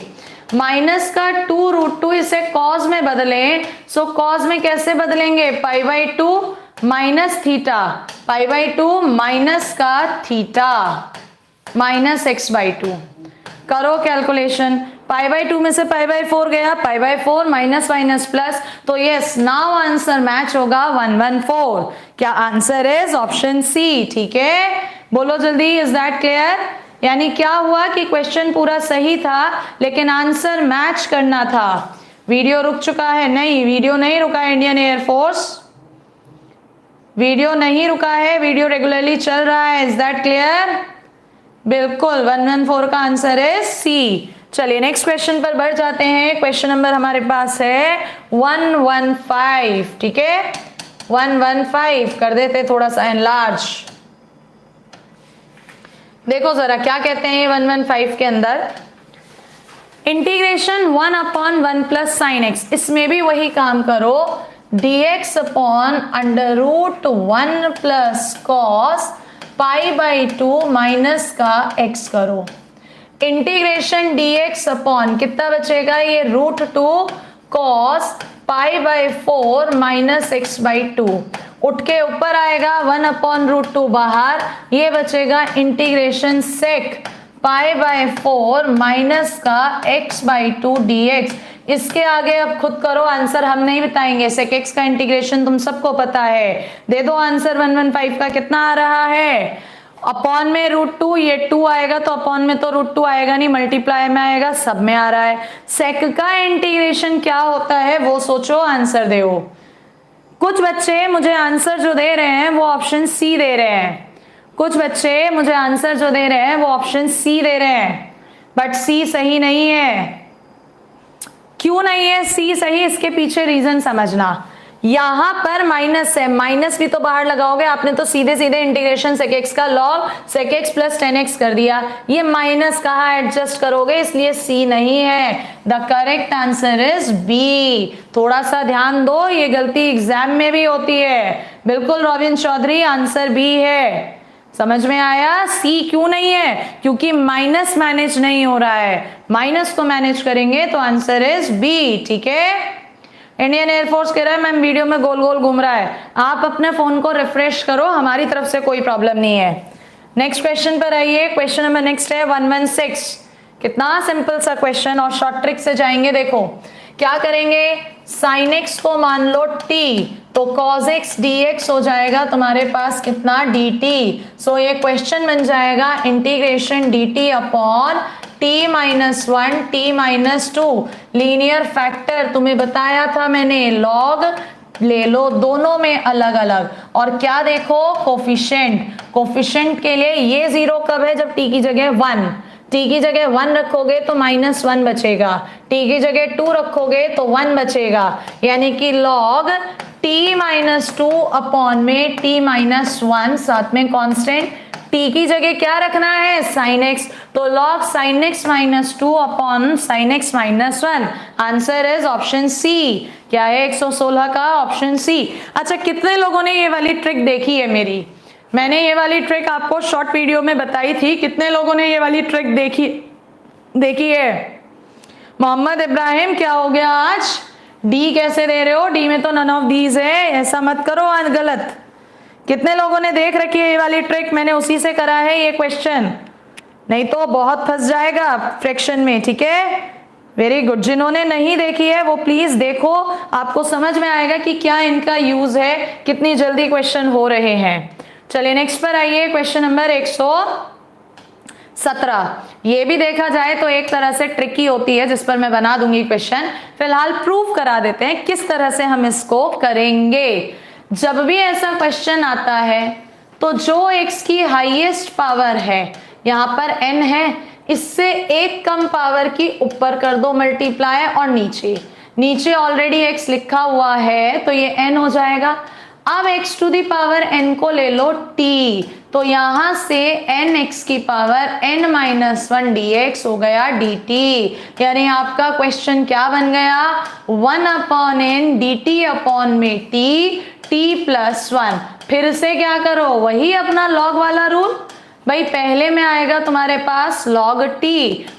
माइनस का 2√2 इसे कॉस में बदलें, सो कॉस में कैसे बदलेंगे? π/2 माइनस थीटा, π/2 माइनस का थीटा माइनस x/2। करो कैलकुलेशन, π/2 में से π/4 गया, π/4 माइनस माइनस प्लस, तो यस, नाउ आंसर मैच होगा 114। क्या आंसर इज ऑप्शन सी? ठीक है, बोलो जल्दी, इज दैट क्लियर? यानी क्या हुआ कि क्वेश्चन पूरा सही था लेकिन आंसर मैच करना था। वीडियो रुक चुका है? नहीं, वीडियो नहीं रुका है। इंडियन एयरफोर्स वीडियो नहीं रुका है, वीडियो रेगुलरली चल रहा है। Is that clear? बिल्कुल, 114 का आंसर है सी। चलिए नेक्स्ट क्वेश्चन पर बढ़ जाते हैं। क्वेश्चन नंबर हमारे पास है 115। ठीक है, 115 कर देते थोड़ा सा एनलार्ज। देखो जरा क्या कहते हैं 115 के अंदर। इंटीग्रेशन 1/1 प्लस साइन एक्स, इसमें भी वही काम करो, dx upon √1 plus cos π/2 minus का x करो। इंटीग्रेशन dx अपॉन कितना बचेगा? ये √2 कॉस π/4 माइनस x/2। उठ के ऊपर आएगा 1/√2 बाहर, ये बचेगा इंटीग्रेशन सेक π/4 माइनस का x/2 dx। इसके आगे अब खुद करो आंसर, हम नहीं बताएंगे। सेक एक्स का इंटीग्रेशन तुम सबको पता है। दे दो आंसर 115 का कितना आ रहा है, अपॉन में √2, ये 2 आएगा तो अपॉन में तो √2 आएगा नहीं, मल्टीप्लाई में आएगा, सब में आ रहा है। सेक का इंटीग्रेशन क्या होता है वो सोचो, आंसर दो। कुछ बच्चे मुझे आंसर जो दे रहे हैं वो ऑप्शन सी दे रहे हैं, कुछ बच्चे मुझे आंसर जो दे रहे हैं वो ऑप्शन सी दे रहे हैं, बट सी सही नहीं है। क्यों नहीं है सी सही, इसके पीछे रीजन समझना। यहां पर माइनस है, माइनस भी तो बाहर लगाओगे, आपने तो सीधे सीधे इंटीग्रेशन सेक एक्स का log sec x plus 10x कर दिया, ये माइनस कहाँ एडजस्ट करोगे, इसलिए सी नहीं है। The correct answer is B. थोड़ा सा ध्यान दो, ये गलती एग्जाम में भी होती है। बिल्कुल रॉबिन चौधरी, आंसर बी है। समझ में आया? सी क्यों नहीं है, क्योंकि माइनस मैनेज नहीं हो रहा है, माइनस को मैनेज करेंगे तो आंसर इज बी। ठीक है, इंडियन एयरफोर्स कह रहा है मैम वीडियो में गोल गोल घूम रहा है, आप अपने फोन को रिफ्रेश करो, हमारी तरफ से कोई प्रॉब्लम नहीं है। नेक्स्ट क्वेश्चन पर आइए। क्वेश्चन नंबर नेक्स्ट है 116। कितना सिंपल सा क्वेश्चन और शॉर्ट ट्रिक से जाएंगे। देखो क्या करेंगे, साइन एक्स को मान लो टी, तो कॉस एक्स dx हो जाएगा तुम्हारे पास कितना, dt। सो ये क्वेश्चन बन जाएगा integration dt upon t-1 t-2 linear factor तुम्हें बताया था मैंने, लॉग ले लो दोनों में अलग अलग। और क्या देखो, कोफिशिएंट, कोफिशिएंट के लिए ये 0 कब है, जब t की जगह 1, t की जगह 1 रखोगे तो -1 बचेगा, t की जगह 2 रखोगे तो 1 बचेगा, यानी कि लॉग t-2 अपॉन में t-1, साथ में कांस्टेंट t की जगह क्या रखना है, साइन एक्स, तो log sine x -2 upon sine x -1। Answer is option C. क्या है 116 का, ऑप्शन सी। अच्छा, कितने लोगों ने ये वाली ट्रिक देखी है मेरी, मैंने ये वाली ट्रिक आपको शॉर्ट वीडियो में बताई थी, कितने लोगों ने ये वाली ट्रिक देखी है? मोहम्मद इब्राहिम, क्या हो गया आज, डी कैसे दे रहे हो, डी में तो नन ऑफ दीज है, ऐसा मत करो आज गलत। कितने लोगों ने देख रखी है ये वाली ट्रिक, मैंने उसी से करा है ये क्वेश्चन, नहीं तो बहुत फंस जाएगा फ्रैक्शन में। ठीक है, वेरी गुड। जिन्होंने नहीं देखी है वो प्लीज देखो, आपको समझ में आएगा कि क्या इनका यूज है, कितनी जल्दी क्वेश्चन हो रहे हैं। चलिए नेक्स्ट पर आइए, क्वेश्चन नंबर 117। ये भी देखा जाए तो एक तरह से ट्रिकी होती है, जिस पर मैं बना दूंगी क्वेश्चन। फिलहाल प्रूव करा देते हैं किस तरह से हम इसको करेंगे। जब भी ऐसा क्वेश्चन आता है तो जो x की हाईएस्ट पावर है, यहाँ पर n है, इससे एक कम पावर की ऊपर कर दो मल्टीप्लाई, और नीचे ऑलरेडी x लिखा हुआ है तो ये n हो जाएगा। अब x to the power n को ले लो t, तो यहां से nx की पावर n-1 dx हो गया dt, यानी आपका क्वेश्चन क्या बन गया, 1/n dt अपॉन में t+1। फिर से क्या करो, वही अपना लॉग वाला रूल, भाई पहले में आएगा तुम्हारे पास log t,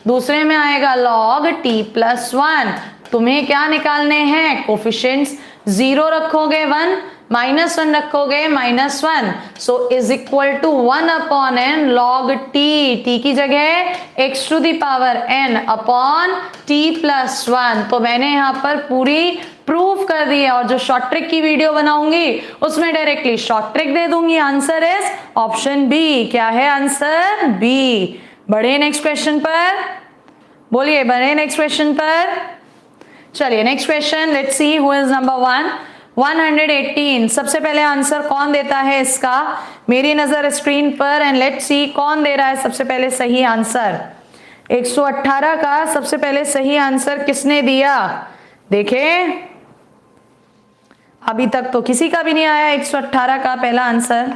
दूसरे में आएगा log t+1। तुम्हें क्या निकालने हैं, कोफिशिएंट्स। 0 रखोगे 1, -1 रखोगे -1, so is equal to 1/n log t की जगह x to the power n upon t+1। तो मैंने यहाँ पर पूरी प्रूफ कर दी है, और जो शॉर्ट ट्रिक की वीडियो बनाऊंगी उसमें डायरेक्टली शॉर्ट ट्रिक दे दूंगी। Answer is option B. क्या है आंसर, बी। बढ़े नेक्स्ट क्वेश्चन पर, बोलिए बढ़े नेक्स्ट क्वेश्चन पर। चलिए next question, let's see who is number 118। सबसे पहले आंसर कौन देता है इसका, मेरी नजर स्क्रीन पर, एंड लेट्स सी कौन दे रहा है सबसे पहले सही आंसर। 118 का सबसे पहले सही आंसर किसने दिया, देखें अभी तक तो किसी का भी नहीं आया 118 का पहला आंसर।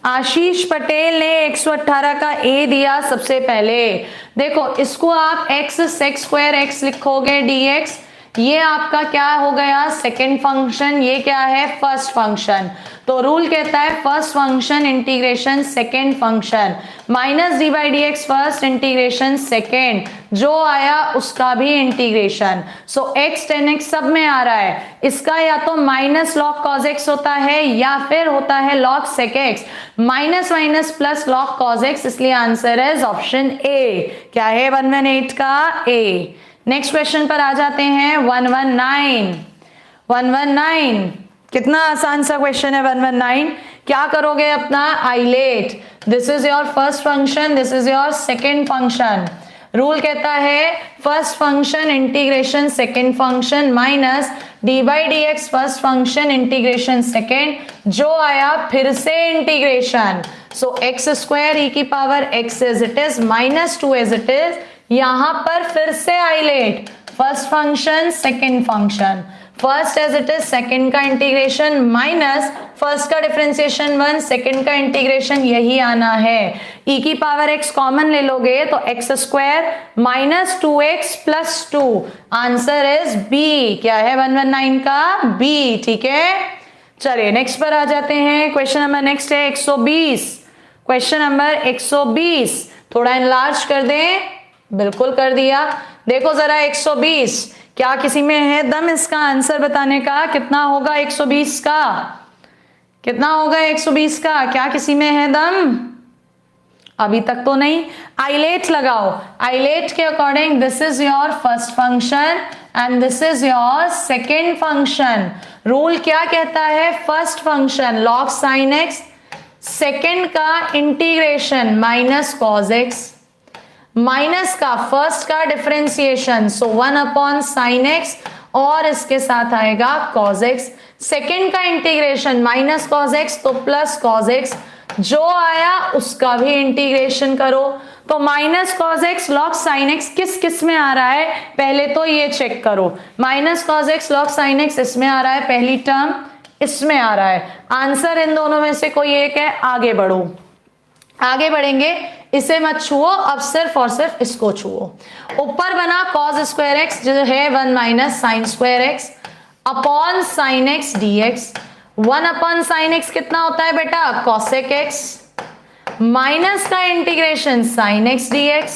आशीष पटेल ने 118 का ए दिया सबसे पहले। देखो इसको आप x sec² x लिखोगे dx, ये आपका क्या हो गया, सेकेंड फंक्शन, ये क्या है, फर्स्ट फंक्शन। तो रूल कहता है first function integration second function, minus d by d x first integration second, जो आया उसका भी इंटीग्रेशन। सो x tan x सब में आ रहा है, इसका या तो माइनस log cos x होता है या फिर होता है log sec x, minus minus plus log cos x, इसलिए आंसर है ऑप्शन ए। क्या है 118 का ए। नेक्स्ट क्वेश्चन पर आ जाते हैं 119 कितना आसान सा क्वेश्चन है 119। क्या करोगे अपना ILATE, this is your first function, this is your second function. Rule कहता है first function integration second function minus d by d x first function integration second, जो आया फिर से integration. So x square e की power x as it is minus 2 as it is, यहां पर फिर से ILATE first function second function, first as it is second का इंटीग्रेशन माइनस फर्स्ट का डिफरेंशिएशन 1, सेकेंड का इंटीग्रेशन यही आना है। e की पावर x कॉमन ले लोगे तो x square minus 2x plus 2, answer is B. क्या है 119 का बी, ठीक है। चलिए नेक्स्ट पर आ जाते हैं, क्वेश्चन नंबर नेक्स्ट है 120, क्वेश्चन नंबर 120। थोड़ा इनलार्ज कर दें, बिल्कुल कर दिया। देखो जरा 120, क्या किसी में है दम इसका आंसर बताने का, कितना होगा 120 का, कितना होगा 120 का, क्या किसी में है दम? अभी तक तो नहीं। आइलेट लगाओ, आइलेट के according this is your first function and this is your second function. Rule क्या कहता है, first function log sin x, second का integration minus cos x, minus का फर्स्ट का differentiation, so 1 upon sine x और इसके साथ आएगा cos x, सेकेंड का इंटीग्रेशन माइनस cos x तो प्लस cos x, जो आया उसका भी इंटीग्रेशन करो। तो minus cos x log sin x किस किस में आ रहा है, पहले तो ये चेक करो, minus cos x log sin x इसमें आ रहा है, पहली टर्म इसमें आ रहा है, आंसर इन दोनों में से कोई एक है। आगे बढ़ो, आगे बढ़ेंगे, इसे मत छुओ, अब सिर्फ और सिर्फ इसको छुओ। ऊपर बना cos स्क्वायर x जो है 1 minus sine square x upon sine x dx, 1 upon sine x कितना होता है बेटा, cosec x, माइनस का integration sine x dx,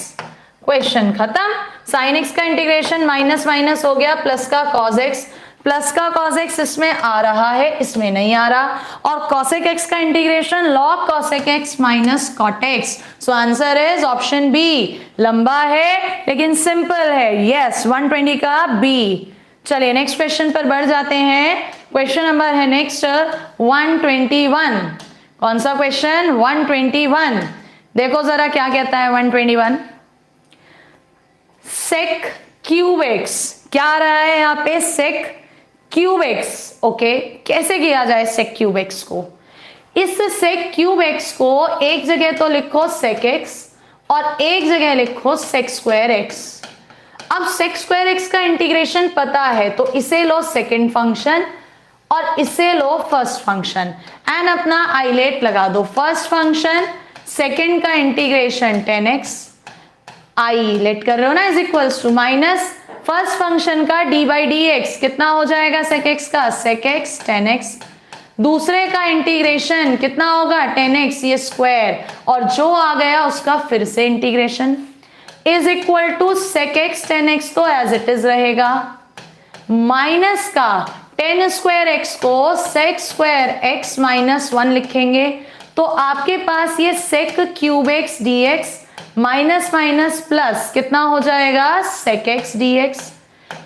question खत्म। साइन x का इंटीग्रेशन माइनस माइनस हो गया, प्लस का cos x, प्लस का cos x इसमें आ रहा है, इसमें नहीं आ रहा, और cosec x का integration log cosec x minus cot x, so answer is option B. लंबा है लेकिन सिंपल है, यस 120 का बी। चलिए नेक्स्ट क्वेश्चन पर बढ़ जाते हैं, क्वेश्चन नंबर है नेक्स्ट 121। कौन सा क्वेश्चन, 121। देखो जरा क्या कहता है 121, sec क्यूब x, क्या आ रहा है यहाँ पे, sec क्यूब एक्स। ओके, कैसे किया जाए sec क्यूब एक्स को, इस sec क्यूब एक्स को एक जगह तो लिखो sec x और एक जगह लिखो sec स्क्वायर x। अब sec स्क्वायर x का इंटीग्रेशन पता है तो इसे लो सेकेंड फंक्शन और इसे लो फर्स्ट फंक्शन एंड अपना आइलेट लगा दो, फर्स्ट फंक्शन सेकेंड का इंटीग्रेशन 10x, आइलेट कर रहे हो ना, is equals to minus first function का डी बाई डी एक्स, कितना हो जाएगा sec x का, sec x 10x, दूसरे का इंटीग्रेशन कितना होगा 10x ये स्क्वायर, और जो आ गया उसका फिर से integration is equal to sec x 10x तो एज इट इज रहेगा, माइनस का 10 स्क्वायर x को sec स्क्वायर x माइनस 1 लिखेंगे, तो आपके पास ये sec cube x dx minus minus plus कितना हो जाएगा sec x dx,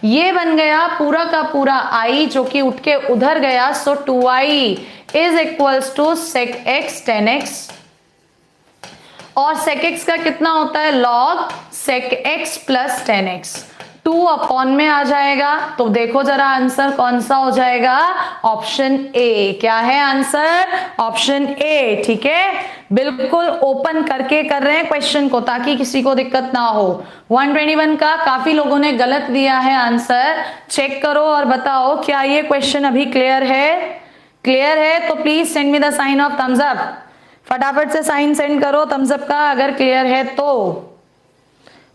ये बन गया पूरा का पूरा i जो कि उठ के उधर गया, so 2i is equals to sec x 10x, और sec x का कितना होता है log sec x plus 10x, 2 upon में आ जाएगा। तो देखो जरा आंसर कौन सा हो जाएगा, ऑप्शन ए। क्या है आंसर, ऑप्शन ए, ठीक है। बिल्कुल ओपन करके कर रहे हैं क्वेश्चन को ताकि किसी को दिक्कत ना हो। 121 का काफी लोगों ने गलत दिया है आंसर, चेक करो और बताओ क्या ये क्वेश्चन अभी क्लियर है। क्लियर है तो please send me the sign of thumbs up, फटाफट से साइन सेंड करो थम्स अप का अगर क्लियर है तो।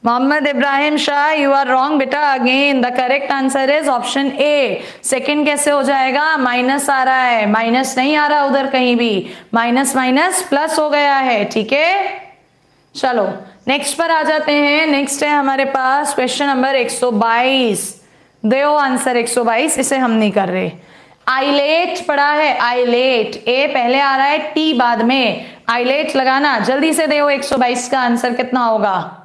Mohammad Ibrahim Shah, you are wrong बेटा again. The correct answer is option A. Second कैसे हो जाएगा, माइनस आ रहा है, माइनस नहीं आ रहा उधर कहीं भी, माइनस माइनस प्लस हो गया है, ठीक है। चलो नेक्स्ट पर आ जाते हैं। नेक्स्ट है हमारे पास क्वेश्चन नंबर 122। दो आंसर 122, इसे हम नहीं कर रहे। आइलेट पढ़ा है, आइलेट, ए पहले आ रहा है, टी बाद में, आइलेट लगाना जल्दी से। दो 122 का आंसर कितना होगा,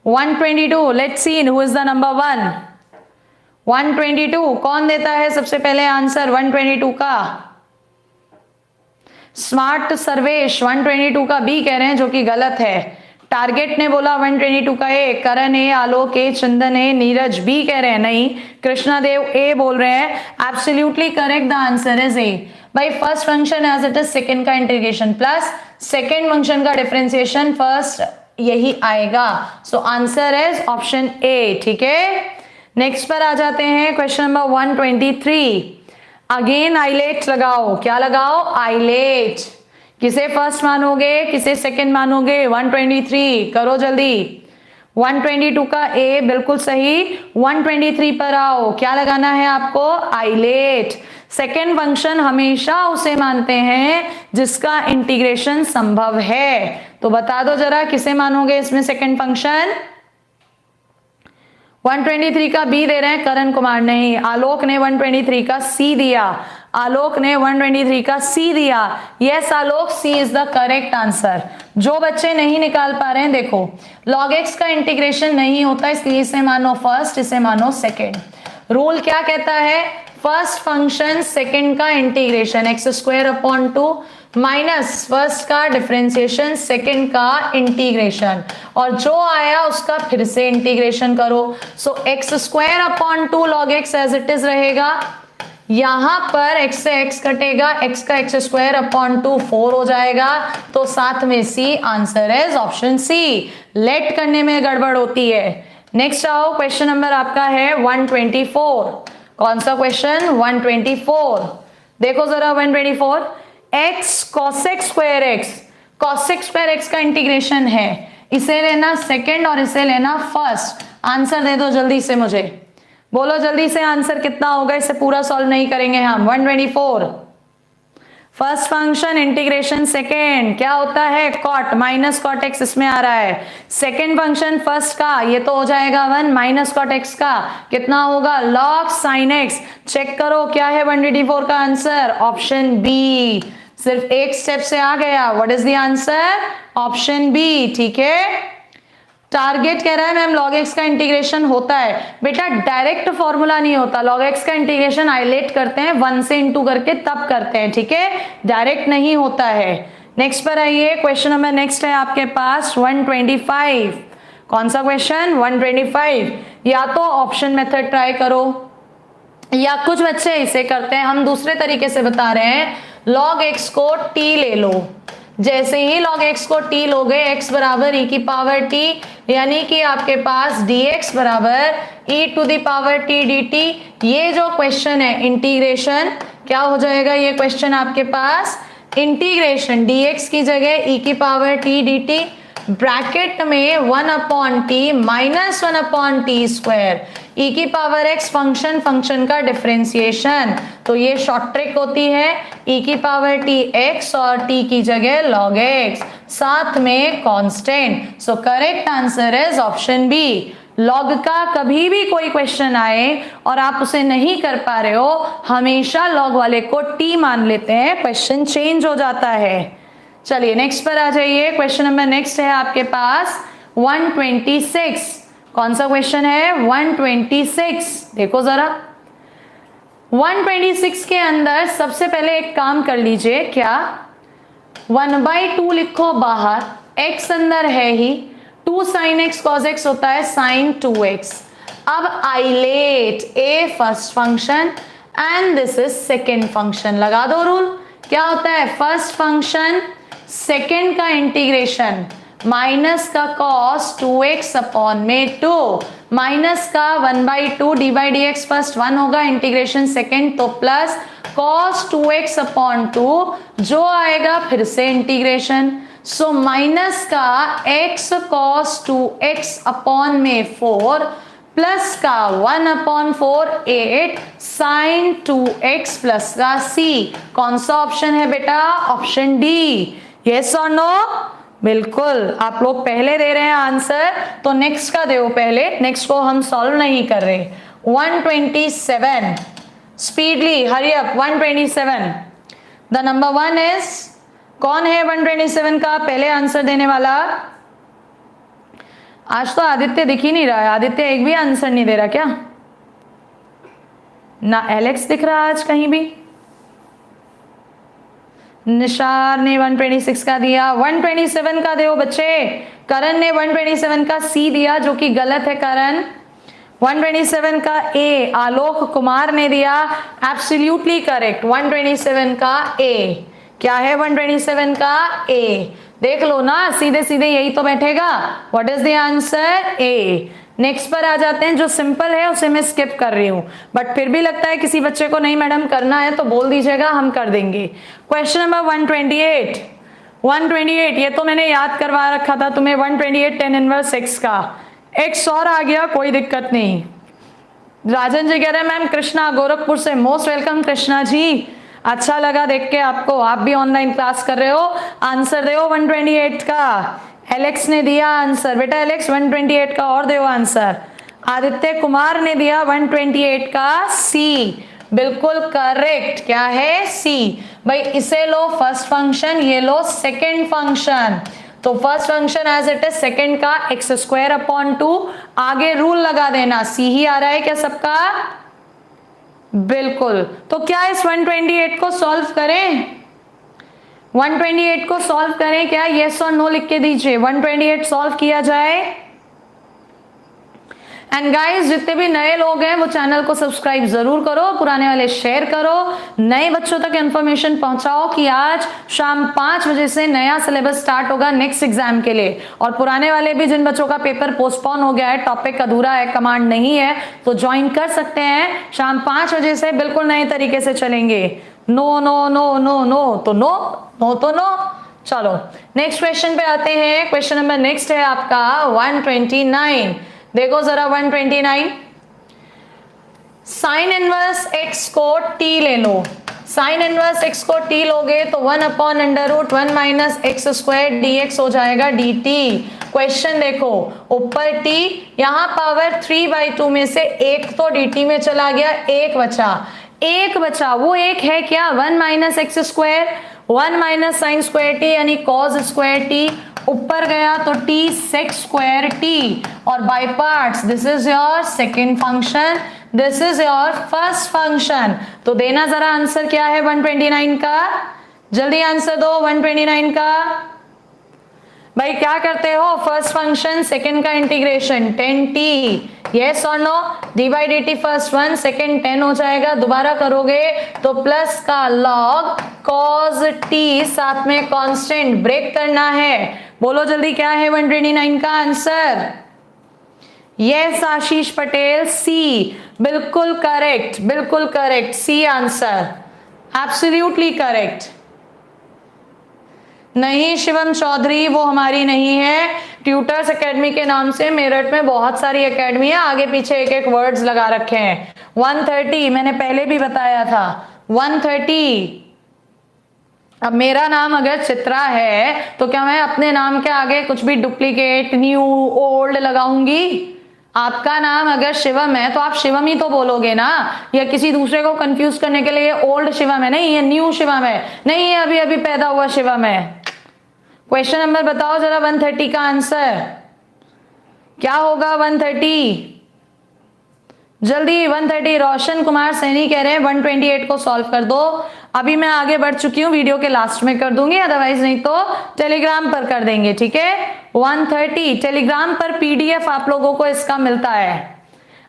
122। Let's see who is the number 1। 122 कौन देता है सबसे पहले आंसर 122 का, स्मार्ट सर्वेश 122 का बी कह रहे हैं, जो कि गलत है। टारगेट ने बोला 122 का ए, करण ए, आलोक ए, चंदन ए, नीरज बी कह रहे हैं नहीं, कृष्णादेव ए बोल रहे हैं। Absolutely correct, the answer is A. भाई first function as it is second का इंटीग्रेशन प्लस सेकंड फंक्शन का डिफरेंशिएशन फर्स्ट, यही आएगा। So answer is option A, ठीक है। नेक्स्ट पर आ जाते हैं क्वेश्चन नंबर 123। अगेन आइलेट लगाओ, क्या लगाओ, आइलेट। किसे फर्स्ट मानोगे, किसे सेकंड मानोगे, 123 करो जल्दी। 122 का ए बिल्कुल सही, 123 पर आओ, क्या लगाना है आपको, आइलेट। सेकेंड फंक्शन हमेशा उसे मानते हैं जिसका इंटीग्रेशन संभव है, तो बता दो जरा किसे मानोगे इसमें सेकेंड फंक्शन। 123 का बी दे रहे हैं करण कुमार, नहीं। आलोक ने 123 का सी दिया, आलोक ने 123 का सी दिया। Yes Alok, C is the correct answer. जो बच्चे नहीं निकाल पा रहे हैं, देखो log x का इंटीग्रेशन नहीं होता, इसलिए इसे मानो फर्स्ट, इसे मानो सेकेंड। रूल क्या कहता है, फर्स्ट फंक्शन सेकेंड का integration x square upon 2 minus first का डिफरेंशिएशन सेकेंड का इंटीग्रेशन, और जो आया उसका फिर से इंटीग्रेशन करो। So x square upon 2 log x as it is रहेगा, यहां पर x से x कटेगा, x का x स्क्वायर अपॉन 2 4 हो जाएगा, तो साथ में C, answer is option C. Late करने में गड़बड़ होती है। नेक्स्ट आओ, क्वेश्चन नंबर आपका है 124। कौन सा क्वेश्चन, 124। देखो जरा 124, x cosec square x, cosec square x का इंटीग्रेशन है, इसे लेना सेकेंड और इसे लेना फर्स्ट। आंसर दे दो जल्दी से मुझे, बोलो जल्दी से आंसर कितना होगा, इसे पूरा सॉल्व नहीं करेंगे हम। 124 फर्स्ट फंक्शन इंटीग्रेशन सेकेंड क्या होता है, कॉट माइनस कॉट एक्स इसमें आ रहा है। सेकेंड फंक्शन फर्स्ट का ये तो हो जाएगा 1 माइनस कॉट एक्स का कितना होगा, लॉग साइन एक्स। चेक करो क्या है 124 का आंसर, ऑप्शन बी। सिर्फ एक स्टेप से आ गया, what is the answer, option B, ठीक है। टारगेट कह रहा है मैम log x का इंटीग्रेशन होता है, बेटा डायरेक्ट फॉर्मूला नहीं होता, log x का इंटीग्रेशन आइलेट करते हैं 1 से इंटू करके तब करते हैं, ठीक है, डायरेक्ट नहीं होता है। नेक्स्ट पर आइए, क्वेश्चन नंबर नेक्स्ट है आपके पास 125। कौन सा क्वेश्चन, 125। या तो ऑप्शन मेथड ट्राई करो, या कुछ बच्चे इसे करते हैं, हम दूसरे तरीके से बता रहे हैं, log x को t ले लो। जैसे ही log x को t लोगे, x बराबर e की पावर t, यानी कि आपके पास dx बराबर e to the power t dt। ये जो क्वेश्चन है इंटीग्रेशन, क्या हो जाएगा ये क्वेश्चन आपके पास, इंटीग्रेशन dx की जगह e की पावर t dt, ब्रैकेट में 1 upon T minus 1 upon t square, e की पावर x फंक्शन का डिफरेंशिएशन। तो ये शॉर्ट ट्रिक होती है, e की पावर t x और t की जगह log x, साथ में constant. So correct answer is option B. Log का कभी भी कोई क्वेश्चन आए और आप उसे नहीं कर पा रहे हो, हमेशा लॉग वाले को t मान लेते हैं, क्वेश्चन चेंज हो जाता है। चलिए नेक्स्ट पर आ जाइए, क्वेश्चन नंबर नेक्स्ट है आपके पास 126। कौन सा क्वेश्चन है, 126। देखो जरा 126 के अंदर सबसे पहले एक काम कर लीजिए, क्या 1/2 लिखो बाहर, x अंदर है ही, 2 sin x cos x होता है sin 2x। अब ILATE a first function and this is second function, लगा दो रूल। क्या होता है, फर्स्ट फंक्शन सेकेंड का इंटीग्रेशन, माइनस का cos 2x अपॉन में 2, माइनस का 1/2 d by d x, first 1 होगा, इंटीग्रेशन सेकेंड तो प्लस cos 2x अपॉन 2, जो आएगा फिर से इंटीग्रेशन। सो माइनस का x cos 2x अपॉन में 4 प्लस का 1/4 8 sin 2x प्लस का c। कौन सा ऑप्शन है बेटा? Option D. यस और नो? बिल्कुल। आप लोग पहले दे रहे हैं आंसर, तो नेक्स्ट का दो पहले, नेक्स्ट को हम सॉल्व नहीं कर रहे। 127 speedly hurry up. 127 the number 1 is, कौन है 127 का पहले आंसर देने वाला? आज तो आदित्य दिख ही नहीं रहा है। आदित्य एक भी आंसर नहीं दे रहा क्या? ना एलेक्स दिख रहा आज कहीं भी। निशार ने 126 का दिया। 127 का दो बच्चे। करण ने 127 का सी दिया जो कि गलत है करण। 127 का ए आलोक कुमार ने दिया, एब्सोल्युटली करेक्ट। 127 का ए क्या है? 127 का ए देख लो ना, सीधे सीधे यही तो बैठेगा। What is the answer? A. Next पर आ जाते हैं, जो सिंपल है उसे मैं स्किप कर रही हूं, बट फिर भी लगता है किसी बच्चे को नहीं मैडम करना है तो बोल दीजिएगा, हम कर देंगे। Question number 128। 128 ये तो मैंने याद करवा रखा था तुम्हें। 128 tan इनवर्स x का x और आ गया, कोई दिक्कत नहीं। राजन जी कह रहे हैं मैम कृष्णा गोरखपुर से। मोस्ट वेलकम कृष्णा जी, अच्छा लगा देख के आपको। आप भी ऑनलाइन क्लास कर रहे हो। आंसर दो 128 का। एलेक्स ने दिया आंसर। बेटा एलेक्स 128 का और दो आंसर। आदित्य कुमार ने दिया 128 का सी। बिल्कुल करेक्ट। क्या है? सी। भाई इसे लो फर्स्ट फंक्शन, ये लो सेकेंड फंक्शन। तो first function as it is, second का x²/2। आगे रूल लगा देना। सी ही आ रहा है क्या सबका? बिल्कुल। तो क्या इस 128 को सॉल्व करें? 128 को सॉल्व करें क्या? यस और नो लिख के दीजिए। 128 सॉल्व किया जाए। एंड गाइस जितने भी नए लोग हैं वो चैनल को सब्सक्राइब जरूर करो, पुराने वाले शेयर करो, नए बच्चों तक इन्फॉर्मेशन पहुंचाओ कि आज शाम 5 बजे से नया सिलेबस स्टार्ट होगा नेक्स्ट एग्जाम के लिए। और पुराने वाले भी, जिन बच्चों का पेपर पोस्टपोन हो गया है, टॉपिक अधूरा है, कमांड नहीं है, तो ज्वाइन कर सकते हैं। शाम 5 बजे से बिल्कुल नए तरीके से चलेंगे। No no no no no तो नो, नो तो नो। चलो नेक्स्ट क्वेश्चन पे आते हैं। क्वेश्चन नंबर नेक्स्ट है आपका 129। देखो जरा 129। साइन इनवर्स x को t ले लो। साइन इनवर्स x को t लोगे तो 1/√1 - x² dx हो जाएगा dt। क्वेश्चन देखो, ऊपर t, यहां पावर 3/2 में से एक तो dt में चला गया, एक बचा। एक बचा, वो एक है क्या? 1 - x², 1 - sin² t यानी cos² t। ऊपर गया तो t sec² t। और by parts, this is your second function, this is your first function. तो देना जरा आंसर क्या है 129 का? जल्दी आंसर दो 129 का। भाई क्या करते हो? फर्स्ट फंक्शन सेकेंड का इंटीग्रेशन 10t। यस और नो? d/dt फर्स्ट 1, सेकेंड 10 हो जाएगा। दोबारा करोगे तो प्लस का log cos t, साथ में कांस्टेंट ब्रेक करना है। बोलो जल्दी क्या है 129 का answer? Yes Ashish Patel, C. बिल्कुल करेक्ट, बिल्कुल correct, C answer, absolutely correct. नहीं शिवम चौधरी, वो हमारी नहीं है। ट्यूटर्स एकेडमी के नाम से मेरठ में बहुत सारी एकेडमी है, आगे पीछे एक एक वर्ड्स लगा रखे हैं। 130 मैंने पहले भी बताया था। 130। अब मेरा नाम अगर चित्रा है तो क्या मैं अपने नाम के आगे कुछ भी डुप्लीकेट, न्यू, ओल्ड लगाऊंगी? आपका नाम अगर शिवम है तो आप शिवम ही तो बोलोगे ना, या किसी दूसरे को कंफ्यूज करने के लिए ओल्ड शिवम है नहीं, ये न्यू शिवम है नहीं, ये अभी अभी पैदा हुआ शिवम है। क्वेश्चन नंबर बताओ जरा 130 का आंसर क्या होगा? 130 जल्दी 130। रोशन कुमार सैनी कह रहे हैं 128 को सॉल्व कर दो। अभी मैं आगे बढ़ चुकी हूं, वीडियो के लास्ट में कर दूंगी, अदरवाइज नहीं तो टेलीग्राम पर कर देंगे, ठीक है। 130 टेलीग्राम पर पीडीएफ आप लोगों को इसका मिलता है।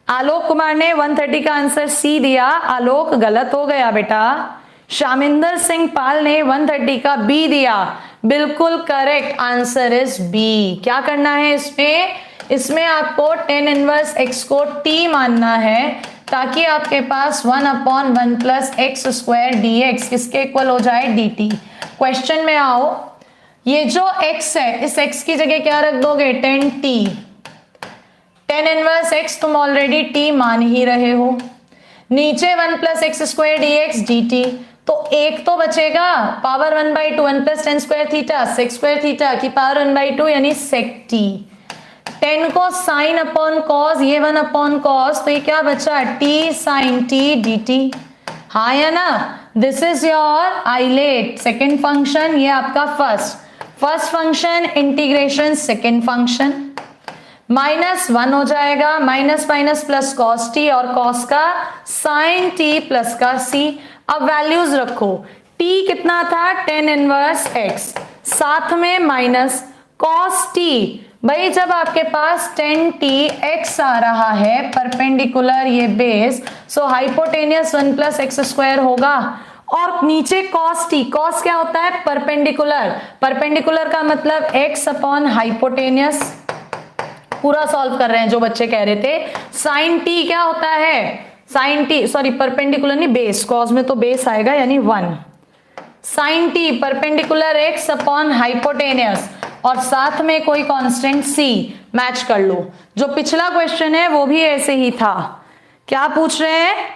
आलोक कुमार ने 130 का आंसर सी दिया। आलोक गलत हो गया बेटा। शामिंदर सिंह पाल ने 130 का बी दिया। बिल्कुल करेक्ट आंसर इज बी। क्या करना है इसमें? इसमें आपको tan इनवर्स x को t मानना है ताकि आपके पास 1/1 + x² dx किसके इक्वल हो जाए? dt। क्वेश्चन में आओ, ये जो x है इस x की जगह क्या रख दोगे, 10t। tan इनवर्स x तुम ऑलरेडी t मान ही रहे हो। नीचे 1 plus x square d x d t, तो एक तो बचेगा power 1/2 1 plus tan square theta sec square theta की पावर 1/2 यानी सेक टी। 10 को साइन अपॉन कॉस, ये 1 अपॉन कॉस, तो ये क्या बचा, t sine t d t. हाँ या ना, this is your ILATE second function, ये आपका first function integration second function. -1 हो जाएगा, minus minus plus cos t और कॉस का साइन टी प्लस का सी। अब वैल्यूज रखो, टी कितना था, tan इनवर्स x, साथ में माइनस कॉस टी। भाई जब आपके पास tan t x आ रहा है परपेंडिकुलर ये बेस, सो हाइपोटेनियस 1 प्लस एक्स स्क्वायर होगा। और नीचे cos t, cos क्या होता है, परपेंडिकुलर का मतलब x अपॉन हाइपोटेनियस। पूरा सॉल्व कर रहे हैं जो बच्चे कह रहे थे। साइन टी क्या होता है, साइन टी सॉरी परपेंडिकुलर नहीं बेस, कॉस में तो बेस आएगा यानी 1। Sine t perpendicular x upon hypotenuse और साथ में कोई कांस्टेंट c, मैच कर लो। जो पिछला क्वेश्चन है वो भी ऐसे ही था। क्या पूछ रहे हैं,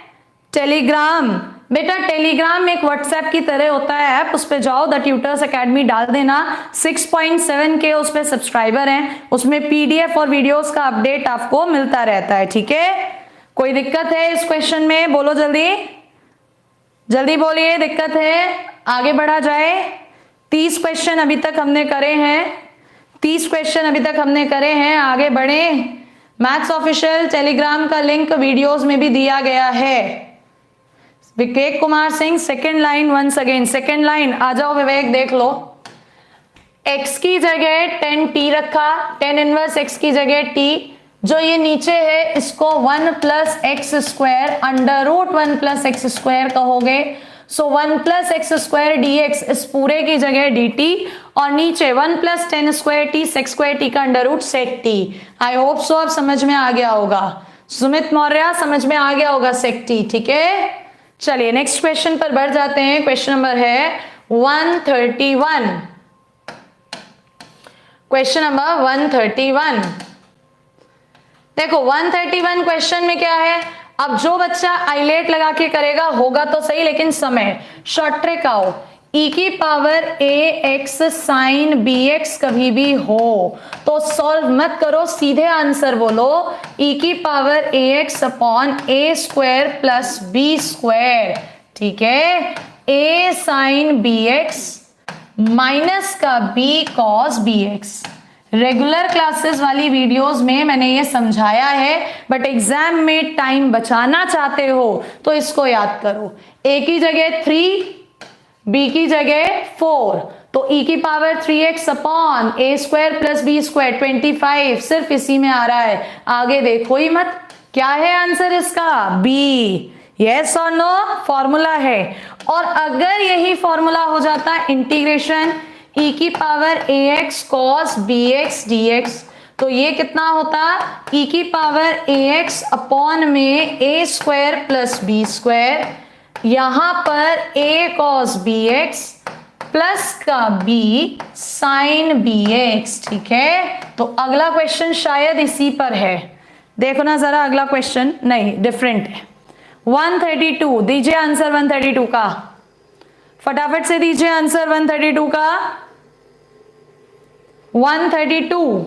टेलीग्राम। बेटा टेलीग्राम एक व्हाट्सएप की तरह होता है ऐप, उस पे जाओ, द ट्यूटर्स एकेडमी डाल देना। 6.7 के उस पे सब्सक्राइबर हैं, उसमें पीडीएफ और वीडियोस का अपडेट आपको मिलता रहता है, ठीक है। कोई दिक्कत है इस क्वेश्चन में, बोलो जल्दी जल्दी बोलिए, दिक्कत है, आगे बढ़ा जाए। 30 क्वेश्चन अभी तक हमने करे हैं, 30 क्वेश्चन अभी तक हमने करे हैं, आगे बढ़े। मैथ्स ऑफिशियल टेलीग्राम का लिंक वीडियोस में भी दिया गया है। Vivek Kumar Singh, second line once again, second line आ जाओ विवेक, देख लो। x की जगह 10t रखा, tan इनवर्स x की जगह t, जो ये नीचे है इसको 1 plus x square under root 1 plus x square कहोगे। So 1 plus x square d x इस पूरे की जगह डी टी, और नीचे 1 plus 10 square t sec square t का under root sec t. I hope so अब समझ में आ गया होगा। सुमित मौर्य समझ में आ गया होगा सेक टी, ठीक है। चलिए नेक्स्ट क्वेश्चन पर बढ़ जाते हैं। क्वेश्चन नंबर है 131। क्वेश्चन नंबर 131, देखो 131 क्वेश्चन में क्या है। अब जो बच्चा आइलेट लगा के करेगा होगा तो सही, लेकिन समय शॉर्ट ट्रिक आओ। e की power a x sign b x कभी भी हो तो सॉल्व मत करो, सीधे आंसर बोलो। e की power a x upon a square plus b square, ठीक है। a sine b x minus का b cos b x. Regular classes वाली वीडियोस में मैंने ये समझाया है, बट एग्जाम में टाइम बचाना चाहते हो तो इसको याद करो। a की जगह 3, b की जगह 4, तो e की power 3x upon a square plus b square 25 सिर्फ इसी में आ रहा है, आगे देखो ही मत। क्या है आंसर इसका, b। यस और नो, फॉर्मूला है। और अगर यही फॉर्मूला हो जाता इंटीग्रेशन e की power a x cos b x d x, तो ये कितना होता, e की पावर ए एक्स अपॉन में a square plus b square, यहां पर a cos b x plus का b साइन बी एक्स, ठीक है। तो अगला क्वेश्चन शायद इसी पर है, देखो ना जरा अगला क्वेश्चन, नहीं डिफरेंट है। 132 दीजिए आंसर 132 का, फटाफट से दीजिए आंसर 132 का। 132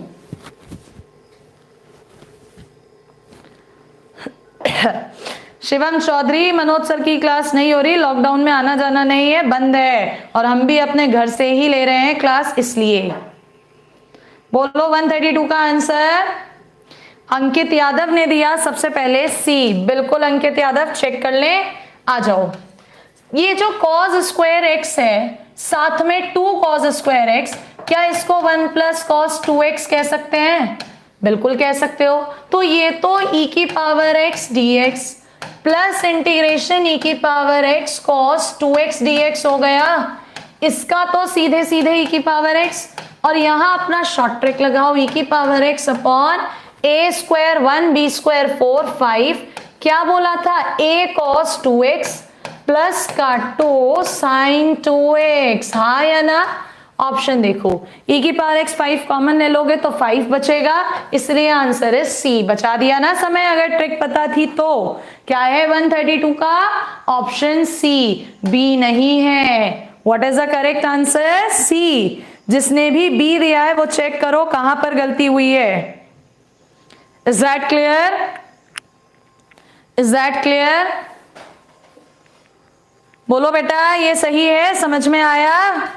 शिवम चौधरी, मनोज सर की क्लास नहीं हो रही, लॉकडाउन में आना जाना नहीं है, बंद है, और हम भी अपने घर से ही ले रहे हैं क्लास, इसलिए बोलो 132 का आंसर। अंकित यादव ने दिया सबसे पहले सी, बिल्कुल अंकित यादव चेक कर लें, आ जाओ। ये जो कॉस स्क्वायर एक्स है साथ में 2 कॉस स्क्वायर एक्स, क्या इसको 1 प्लस कॉस 2x कह सकते हैं, बिल्कुल कह सकते हो। तो ये तो e की power x dx plus integration e की power x cos 2x dx हो गया। इसका तो सीधे सीधे e की पावर x, और यहां अपना शॉर्ट ट्रिक लगाओ, e की power x upon a square 1 b square 4 5, क्या बोला था, a cos 2x प्लस का 2 साइन 2x, हाँ या ना। ऑप्शन देखो, e की पावर x 5 कॉमन ले लोगे तो 5 बचेगा, इसलिए आंसर है सी। बचा दिया ना समय, अगर ट्रिक पता थी तो। क्या है 132 का ऑप्शन सी, बी नहीं है। What is the correct answer? C. जिसने भी बी दिया है वो चेक करो कहां पर गलती हुई है। Is that clear? Is that clear? बोलो बेटा ये सही है, समझ में आया?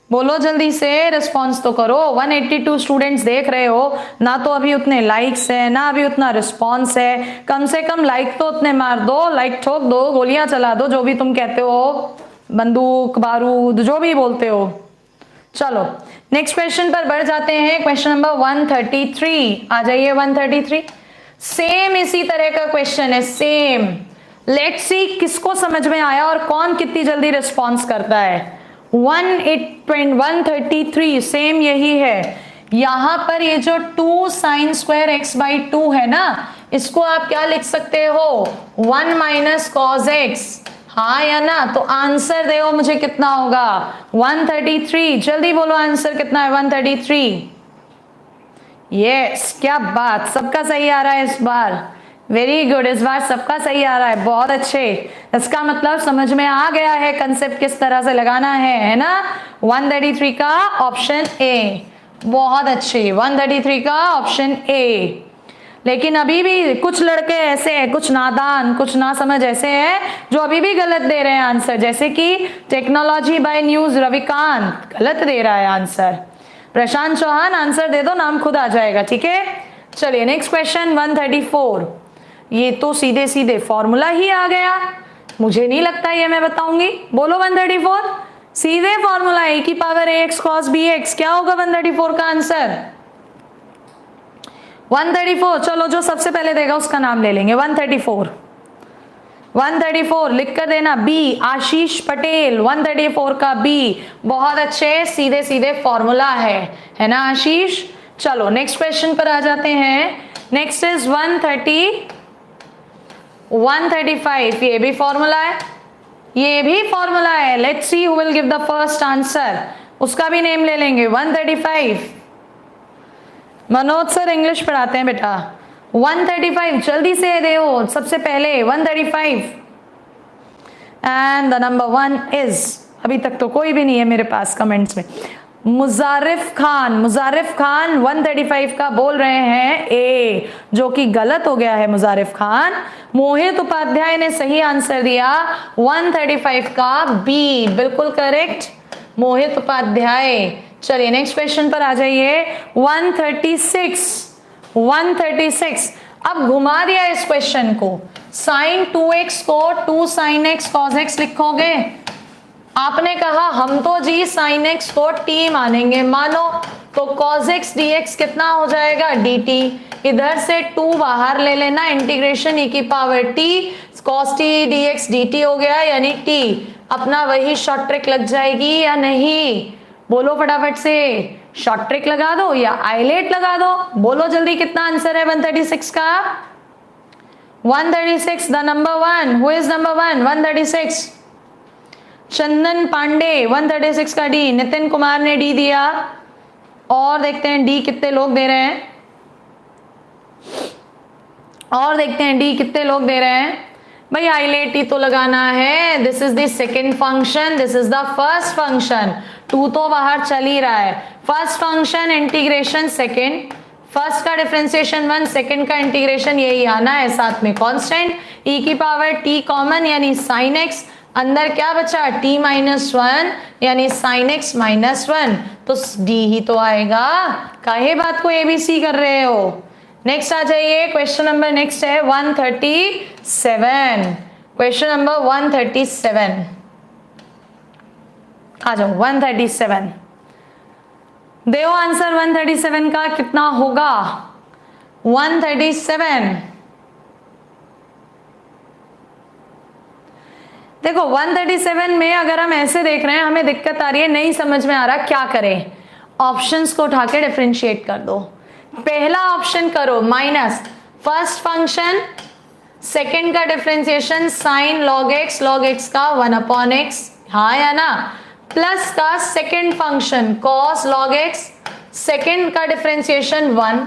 बोलो जल्दी से, रिस्पॉन्स तो करो। 182 स्टूडेंट्स देख रहे हो, ना तो अभी उतने लाइक्स है ना अभी उतना रिस्पॉन्स है। कम से कम लाइक तो उतने मार दो, लाइक ठोक दो, गोलियां चला दो, जो भी तुम कहते हो, बंदूक बारूद जो भी बोलते हो। चलो नेक्स्ट क्वेश्चन पर बढ़ जाते हैं। क्वेश्चन नंबर 133 आ जाइए। 133 सेम इसी तरह का क्वेश्चन है, सेम। लेट्स सी किसको समझ में आया और कौन कितनी जल्दी रिस्पॉन्स करता है। 133 सेम यही है। यहां पर ये जो 2 sin स्क्वायर x बाई 2 है ना, इसको आप क्या लिख सकते हो? 1 माइनस कॉस x। हाँ या ना? तो आंसर देखो मुझे कितना होगा, 133। जल्दी बोलो आंसर कितना है? 133। यस, क्या बात, सबका सही आ रहा है इस बार। वेरी गुड, इस बार सबका सही आ रहा है, बहुत अच्छे। इसका मतलब समझ में आ गया है कंसेप्ट किस तरह से लगाना है ना। 133 का ऑप्शन ए, बहुत अच्छे। 133 का ऑप्शन ए। लेकिन अभी भी कुछ लड़के ऐसे हैं, कुछ नादान, कुछ ना समझ ऐसे हैं जो अभी भी गलत दे रहे हैं आंसर। जैसे कि टेक्नोलॉजी बाय न्यूज रविकांत गलत दे रहा है आंसर। प्रशांत चौहान आंसर दे दो, नाम खुद आ जाएगा, ठीक है। चलिए नेक्स्ट क्वेश्चन 134। ये तो सीधे सीधे फॉर्मूला ही आ गया, मुझे नहीं लगता ये मैं बताऊंगी। बोलो 134, सीधे फॉर्मूला ए की पावर ax cos bx। क्या होगा 134 का आंसर? 134। चलो जो सबसे पहले देगा उसका नाम ले लेंगे। 134 लिख कर देना, बी आशीष पटेल। 134 का बी, बहुत अच्छे, सीधे सीधे फॉर्मूला है ना आशीष। चलो नेक्स्ट क्वेश्चन पर आ जाते हैं। Next is 135। ये भी फॉर्मूला है, ये भी फॉर्मूला है। Let's see who will give the first answer, उसका भी नेम ले लेंगे। 135 मनोज सर इंग्लिश पढ़ाते हैं बेटा। 135 जल्दी से दो सबसे पहले 135 एंड द नंबर 1 इज, अभी तक तो कोई भी नहीं है मेरे पास कमेंट्स में। मुजारिफ खान 135 का बोल रहे हैं ए, जो कि गलत हो गया है मुजारिफ खान। मोहित उपाध्याय ने सही आंसर दिया 135 का बी, बिल्कुल करेक्ट मोहित उपाध्याय। चलिए नेक्स्ट क्वेश्चन पर आ जाइए। 136 अब घुमा दिया इस क्वेश्चन को। sin 2x को 2 sin x cos x लिखोगे। आपने कहा हम तो जी sin x को t मानेंगे, मानो तो cos x dx कितना हो जाएगा dt। इधर से 2 बाहर ले लेना, इंटीग्रेशन e की power t cos t dx dt हो गया, यानी t। अपना वही शॉर्ट ट्रिक लग जाएगी या नहीं? बोलो फटाफट से, शॉर्ट ट्रिक लगा दो या आइलेट लगा दो? बोलो जल्दी कितना आंसर है 136 का? 136 the number 1, who is number 1? 136 चंदन पांडे। 136 का डी, नितिन कुमार ने डी दिया। और देखते हैं डी कितने लोग दे रहे हैं, और देखते हैं डी कितने लोग दे रहे हैं। भाई आइलेट ही तो लगाना है। This is the second function, this is the first function. 2 तो बाहर चल ही रहा है। First function integration second, first का डिफरेंशिएशन 1, सेकेंड का इंटीग्रेशन यही आना है, साथ में कांस्टेंट e की पावर t कॉमन यानी sin x। अंदर क्या बचा t माइनस 1 यानी sin x माइनस 1, तो d ही तो आएगा। काहे बात को ABC कर रहे हो? नेक्स्ट आ जाइए। क्वेश्चन नंबर नेक्स्ट है 137। क्वेश्चन नंबर 137 आ जाओ। 137 देओ आंसर। 137 का कितना होगा? 137 देखो 137 में अगर हम ऐसे देख रहे हैं, हमें दिक्कत आ रही है, नहीं समझ में आ रहा क्या करें। ऑप्शंस को उठा के डिफरेंशिएट कर दो। पहला ऑप्शन करो माइनस फर्स्ट फंक्शन, सेकंड का डिफरेंशिएशन साइन log x का 1/x, हाँ या ना। प्लस का second function cos log x, second का डिफरेंशिएशन 1,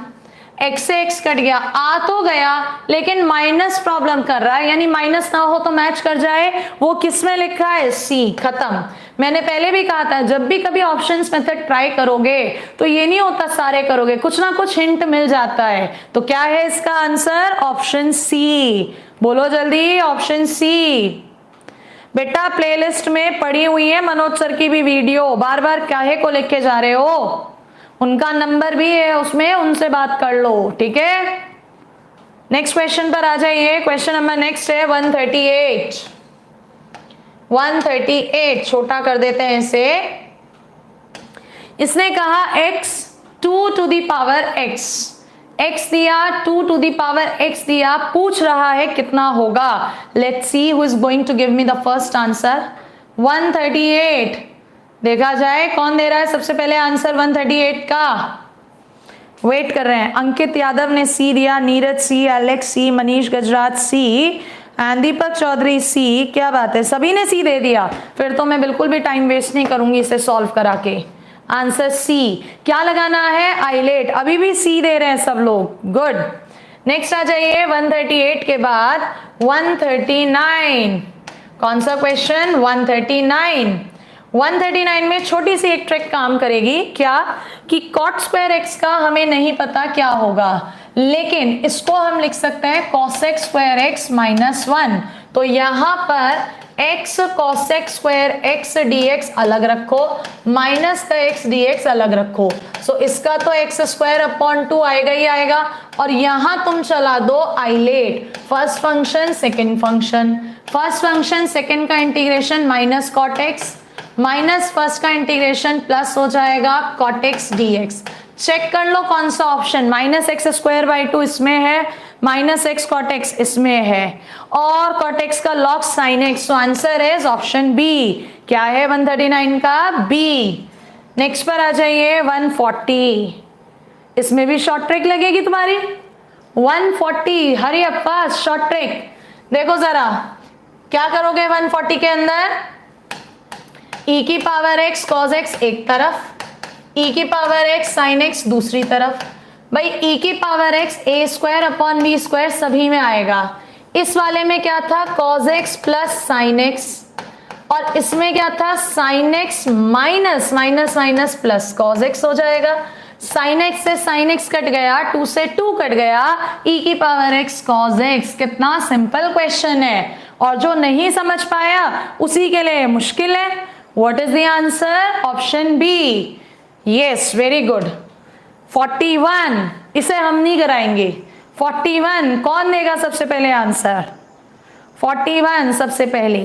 x से x कट गया, आ तो गया लेकिन माइनस प्रॉब्लम कर रहा है, यानी माइनस ना हो तो मैच कर जाए, वो किस में लिखा है, सी, खत्म। मैंने पहले भी कहा था जब भी कभी ऑप्शंस मेथड ट्राई करोगे तो ये नहीं होता सारे करोगे, कुछ ना कुछ हिंट मिल जाता है। तो क्या है इसका आंसर, ऑप्शन सी, बोलो जल्दी, ऑप्शन सी। बेटा प्लेलिस्ट में पड़ी हुई है मनोज सर की भी वीडियो, बार बार काहे को लिख के जा रहे हो, उनका नंबर भी है उसमें, उनसे बात कर लो, ठीक है। नेक्स्ट क्वेश्चन पर आ जाइए। क्वेश्चन नंबर नेक्स्ट है 138। 138 छोटा कर देते हैं इसे। इसने कहा x 2 to the power x, x दिया, 2 to the power x दिया, पूछ रहा है कितना होगा। Let's see who is going to give me the first answer. 138 देखा जाए कौन दे रहा है सबसे पहले आंसर 138 का। वेट कर रहे हैं। अंकित यादव ने सी दिया, Neeraj C, Alex C, Manish Gajraj C and Deepak Chaudhary C. क्या बात है, सभी ने सी दे दिया। फिर तो मैं बिल्कुल भी टाइम वेस्ट नहीं करूंगी इसे सॉल्व करा के। Answer C. क्या लगाना है, आईलेट। अभी भी सी दे रहे हैं सब लोग, गुड। नेक्स्ट आ जाइए 138 के बाद 139। कौन सा क्वेश्चन, 139। 139 में छोटी सी एक ट्रिक काम करेगी, क्या कि cot स्क्वायर x का हमें नहीं पता क्या होगा, लेकिन इसको हम लिख सकते हैं cosec स्क्वायर x माइनस 1। तो यहां पर x cosec square x dx अलग रखो, माइनस का x dx अलग रखो। सो इसका तो x स्क्वायर अपॉन 2 आएगा ही आएगा, और यहां तुम चला दो ILATE, first function second function, first function second का integration minus cot x minus first का इंटीग्रेशन प्लस हो जाएगा cot x dx। चेक कर लो कौन सा option, minus x square by 2 इसमें है, माइनस एक्स cot x इसमें है, और cot x का log sin x। So answer is option B. क्या है 139 का, बी। नेक्स्ट पर आ जाइए 140। इसमें भी शॉर्ट ट्रिक लगेगी तुम्हारी। 140 हरी अप्पा शॉर्ट ट्रिक। देखो जरा क्या करोगे 140 के अंदर, e की पावर x cos x एक तरफ, e की पावर x sin x दूसरी तरफ। भाई e की power x a square upon b square सभी में आएगा। इस वाले में क्या था, cos x plus sin x, और इसमें क्या था sin x minus minus minus plus cos x हो जाएगा। sin x से sin x कट गया, 2 से 2 कट गया, e की पावर x cos x। कितना सिंपल क्वेश्चन है, और जो नहीं समझ पाया उसी के लिए मुश्किल है। What is the answer? Option B. Yes, very good. 41 इसे हम नहीं कराएंगे। 41 कौन देगा सबसे पहले आंसर, 41 सबसे पहले।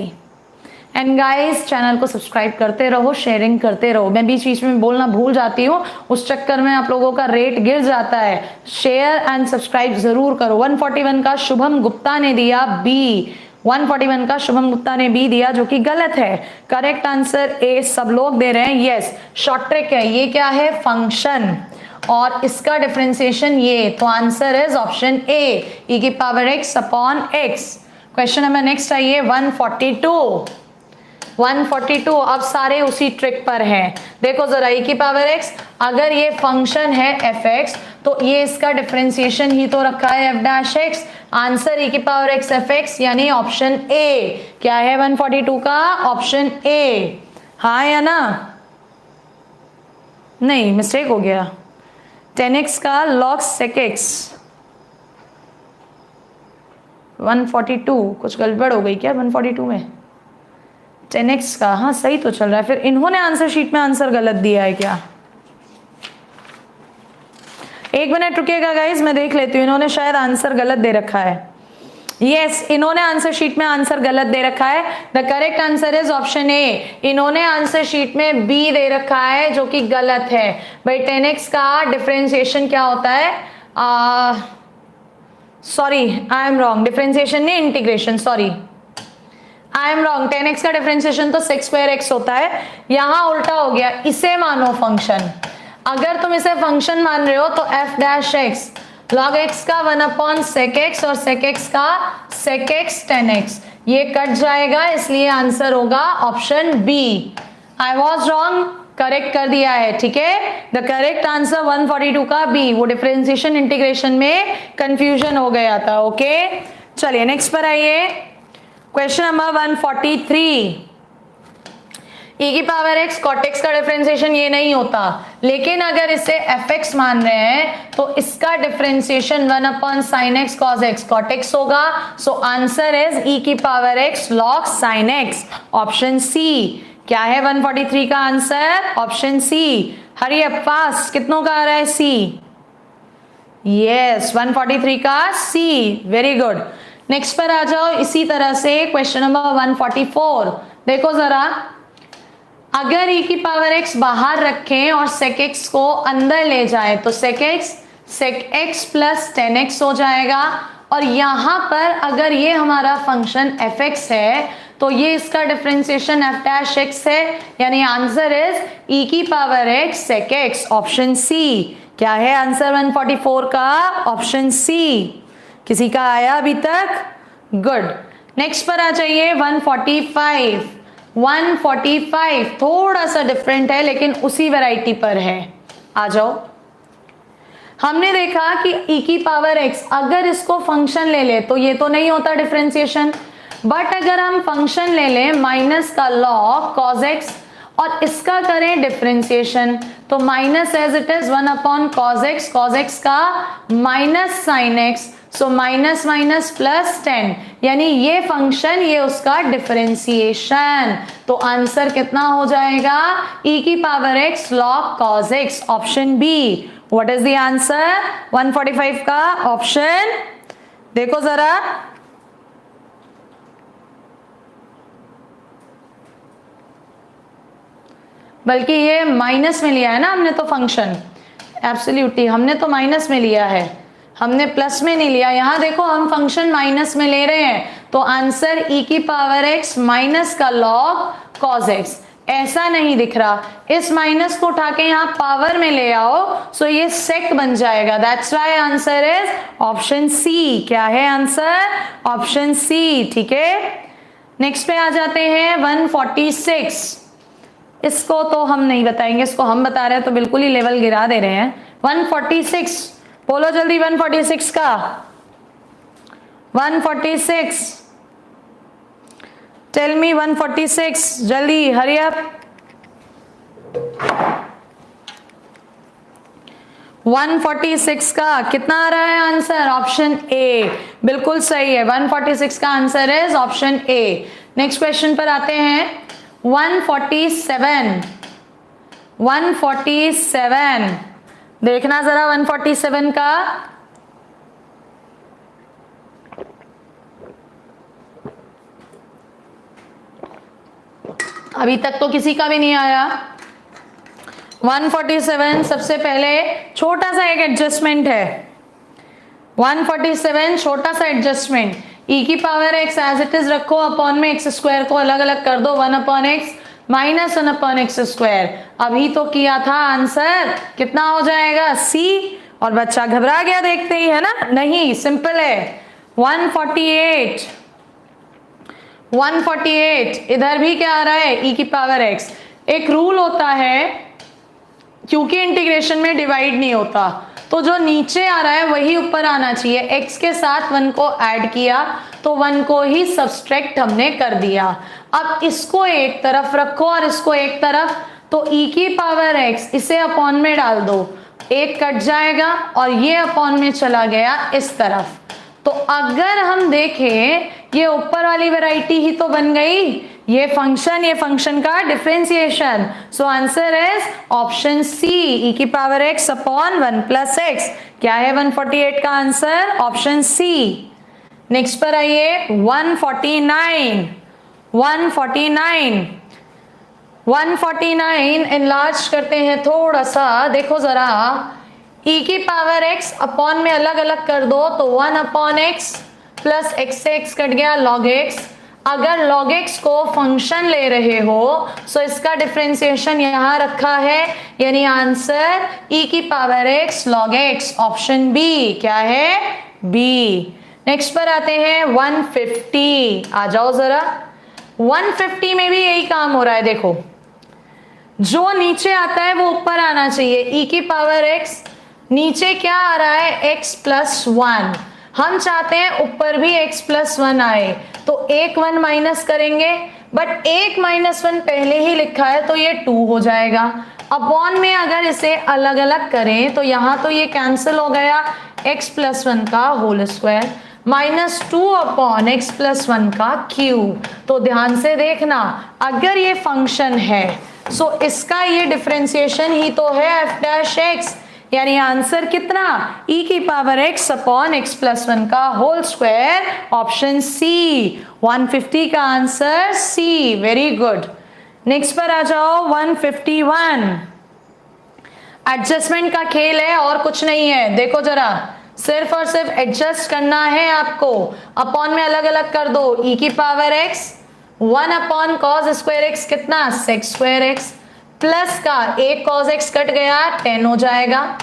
एंड गाइस चैनल को सब्सक्राइब करते रहो, शेयरिंग करते रहो। मैं बीच बीच में बोलना भूल जाती हूँ, उस चक्कर में आप लोगों का रेट गिर जाता है। शेयर एंड सब्सक्राइब जरूर करो। 141 का शुभम गुप्ता ने दिया बी, 141 का शुभम गुप्ता ने बी दिया, जो कि गलत है। करेक्ट आंसर ए सब लोग दे रहे हैं। यस, शॉर्ट ट्रिक है। ये क्या है, फंक्शन, और इसका डिफरेंशिएशन ये, तो answer is option A, e की power x upon x। Question number next आइए 142। 142 अब सारे उसी ट्रिक पर हैं। देखो जरा, e की पावर x, अगर ये फंक्शन है fx तो ये इसका डिफरेंशिएशन ही तो रखा है f dash x। Answer e की पावर x fx यानी ऑप्शन ए। क्या है 142 का, ऑप्शन ए। हाँ या ना, नहीं मिस्टेक हो गया। 10x का log sec x। 142 कुछ गड़बड़ हो गई क्या 142 में, 10x का, हाँ सही तो चल रहा है। फिर इन्होंने आंसर शीट में आंसर गलत दिया है क्या, एक मिनट रुकिएगा गाइज, मैं देख लेती हूँ। इन्होंने शायद आंसर गलत दे रखा है। यस, इन्होंने आंसर शीट में आंसर गलत दे रखा है। The correct answer is option ए। इन्होंने आंसर शीट में बी दे रखा है, जो कि गलत है। भाई 10x का डिफरेंशिएशन क्या होता है, sorry I am wrong, differentiation नहीं integration, sorry I am wrong. 10x का डिफरेंशिएशन तो sec स्क्वायर x होता है, यहां उल्टा हो गया। इसे मानो फंक्शन, अगर तुम इसे फंक्शन मान रहे हो तो f dash x log x का 1 अपॉन sec x और sec x का sec x 10x, ये कट जाएगा, इसलिए आंसर होगा option B. I was wrong, correct कर दिया है, ठीक है। द करेक्ट आंसर 142 का बी, वो डिफरेंशिएशन इंटीग्रेशन में कंफ्यूजन हो गया था। ओके चलिए नेक्स्ट पर आइए, क्वेश्चन नंबर 143। e की पावर x cot x का डिफरेंशिएशन ये नहीं होता, लेकिन अगर इसे fx मान रहे हैं तो इसका differentiation 1 upon sine x cos x cot x होगा। सो आंसर इज e की power x log sin x, option C. क्या है 143 का answer? Option C. Hurry up fast, कितनों का आ रहा है सी? यस 143 का सी, वेरी गुड। नेक्स्ट पर आ जाओ, इसी तरह से क्वेश्चन नंबर 144। देखो जरा, अगर e की पावर x बाहर रखें और sec x को अंदर ले जाए तो sec x प्लस 10x हो जाएगा। और यहां पर अगर ये हमारा फंक्शन fx है तो ये इसका डिफरेंशिएशन f डैश x है, यानी आंसर इज e की power x sec x, option C. क्या है आंसर 144 का? Option C. किसी का आया अभी तक? गुड। नेक्स्ट पर आ जाइए 145। 145 थोड़ा सा डिफरेंट है लेकिन उसी वैरायटी पर है, आ जाओ। हमने देखा कि e की पावर x अगर इसको फंक्शन ले ले तो ये तो नहीं होता डिफरेंशिएशन, बट अगर हम फंक्शन ले लें माइनस का log cos x और इसका करें डिफरेंशिएशन तो minus as it is 1 upon cos x का minus sin x, so minus minus plus 10, यानी ये फंक्शन ये उसका डिफरेंशिएशन। तो आंसर कितना हो जाएगा? e की power x log cos x, option B. What is the answer 145 का? ऑप्शन देखो जरा, बल्कि ये माइनस में लिया है ना हमने तो फंक्शन, एब्सोल्युटली हमने तो माइनस में लिया है, हमने प्लस में नहीं लिया। यहां देखो हम फंक्शन माइनस में ले रहे हैं तो आंसर e की पावर x माइनस का log cos x। ऐसा नहीं दिख रहा, इस माइनस को उठा के यहां पावर में ले आओ सो ये सेक बन जाएगा, that's why answer is option C. क्या है आंसर? ऑप्शन सी, ठीक है। नेक्स्ट पे आ जाते हैं 146। इसको तो हम नहीं बताएंगे, इसको हम बता रहे हैं तो बिल्कुल ही लेवल गिरा दे रहे हैं। 146 बोलो जल्दी, 146 का 146, टेल मी 146 जल्दी, हरी अप। 146 का कितना आ रहा है आंसर? ऑप्शन ए, बिल्कुल सही है। 146 का answer is option A. Next question पर आते हैं 147। 147 देखना जरा 147 का, अभी तक तो किसी का भी नहीं आया। 147 सबसे पहले छोटा सा एक एडजस्टमेंट है। 147 छोटा सा एडजस्टमेंट, e की power x as it is रखो, अपॉन में x स्क्वायर को अलग अलग कर दो, 1 upon x minus 1 upon x square. अभी तो किया था, आंसर कितना हो जाएगा? c। और बच्चा घबरा गया देखते ही, है ना? नहीं, सिंपल है। 148 इधर भी क्या आ रहा है? e की पावर x। एक रूल होता है, क्योंकि इंटीग्रेशन में डिवाइड नहीं होता तो जो नीचे आ रहा है वही ऊपर आना चाहिए। x के साथ 1 को ऐड किया तो 1 को ही सब्सट्रैक्ट हमने कर दिया। अब इसको एक तरफ रखो और इसको एक तरफ, तो e की पावर x इसे अपॉन में डाल दो, एक कट जाएगा और ये अपॉन में चला गया इस तरफ। तो अगर हम देखें ये ऊपर वाली वैरायटी ही तो बन गई, ये फंक्शन का differentiation. So answer is option C, e की power x upon 1 plus x। क्या है 148 का आंसर? ऑप्शन सी। नेक्स्ट पर आइए 149 इनलार्ज करते हैं थोड़ा सा। देखो जरा, e की पावर x अपॉन में अलग अलग कर दो तो 1 अपॉन x प्लस x से x कट गया log x। अगर log x को फंक्शन ले रहे हो सो इसका डिफरेंशिएशन यहां रखा है, यानी आंसर e की power x log x, option B. क्या है? बी। नेक्स्ट पर आते हैं 150। आ जाओ जरा, 150 में भी यही काम हो रहा है। देखो जो नीचे आता है वो ऊपर आना चाहिए। e की पावर x, नीचे क्या आ रहा है x प्लस 1, हम चाहते हैं ऊपर भी x प्लस 1 आए, तो एक 1 माइनस करेंगे, बट एक माइनस 1 पहले ही लिखा है तो ये 2 हो जाएगा। अपॉन में अगर इसे अलग अलग करें तो यहाँ तो ये कैंसिल हो गया, x प्लस 1 का whole square minus 2 upon x plus 1 का क्यूब। तो ध्यान से देखना, अगर ये फंक्शन है सो इसका ये डिफरेंशिएशन ही तो है f डैश x, यानी आंसर कितना e की power x upon x plus 1 का होल स्क्वायर, ऑप्शन सी 150 का answer C. Very good. Next पर आ जाओ 151। एडजस्टमेंट का खेल है और कुछ नहीं है, देखो जरा, सिर्फ और सिर्फ एडजस्ट करना है आपको। अपॉन में अलग अलग कर दो, e की power x 1 upon cos square x कितना सेक स्क्वायर x, प्लस का एक कॉस x कट गया 10 हो जाएगा।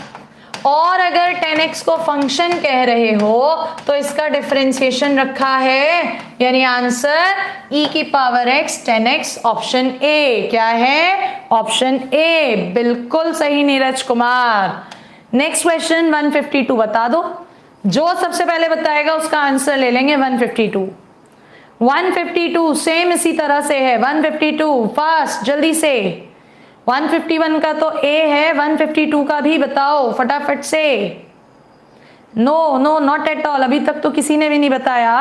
और अगर 10x को फंक्शन कह रहे हो तो इसका डिफरेंशिएशन रखा है, यानी आंसर e की power x 10x, option A. क्या है? ऑप्शन ए, बिल्कुल सही नीरज कुमार। नेक्स्ट क्वेश्चन 152 बता दो, जो सबसे पहले बताएगा उसका आंसर ले लेंगे 152। 152 सेम इसी तरह से है, 152 फास्ट जल्दी से। 151 का तो ए है, 152 का भी बताओ फटाफट से। No no not at all, अभी तक तो किसी ने भी नहीं बताया।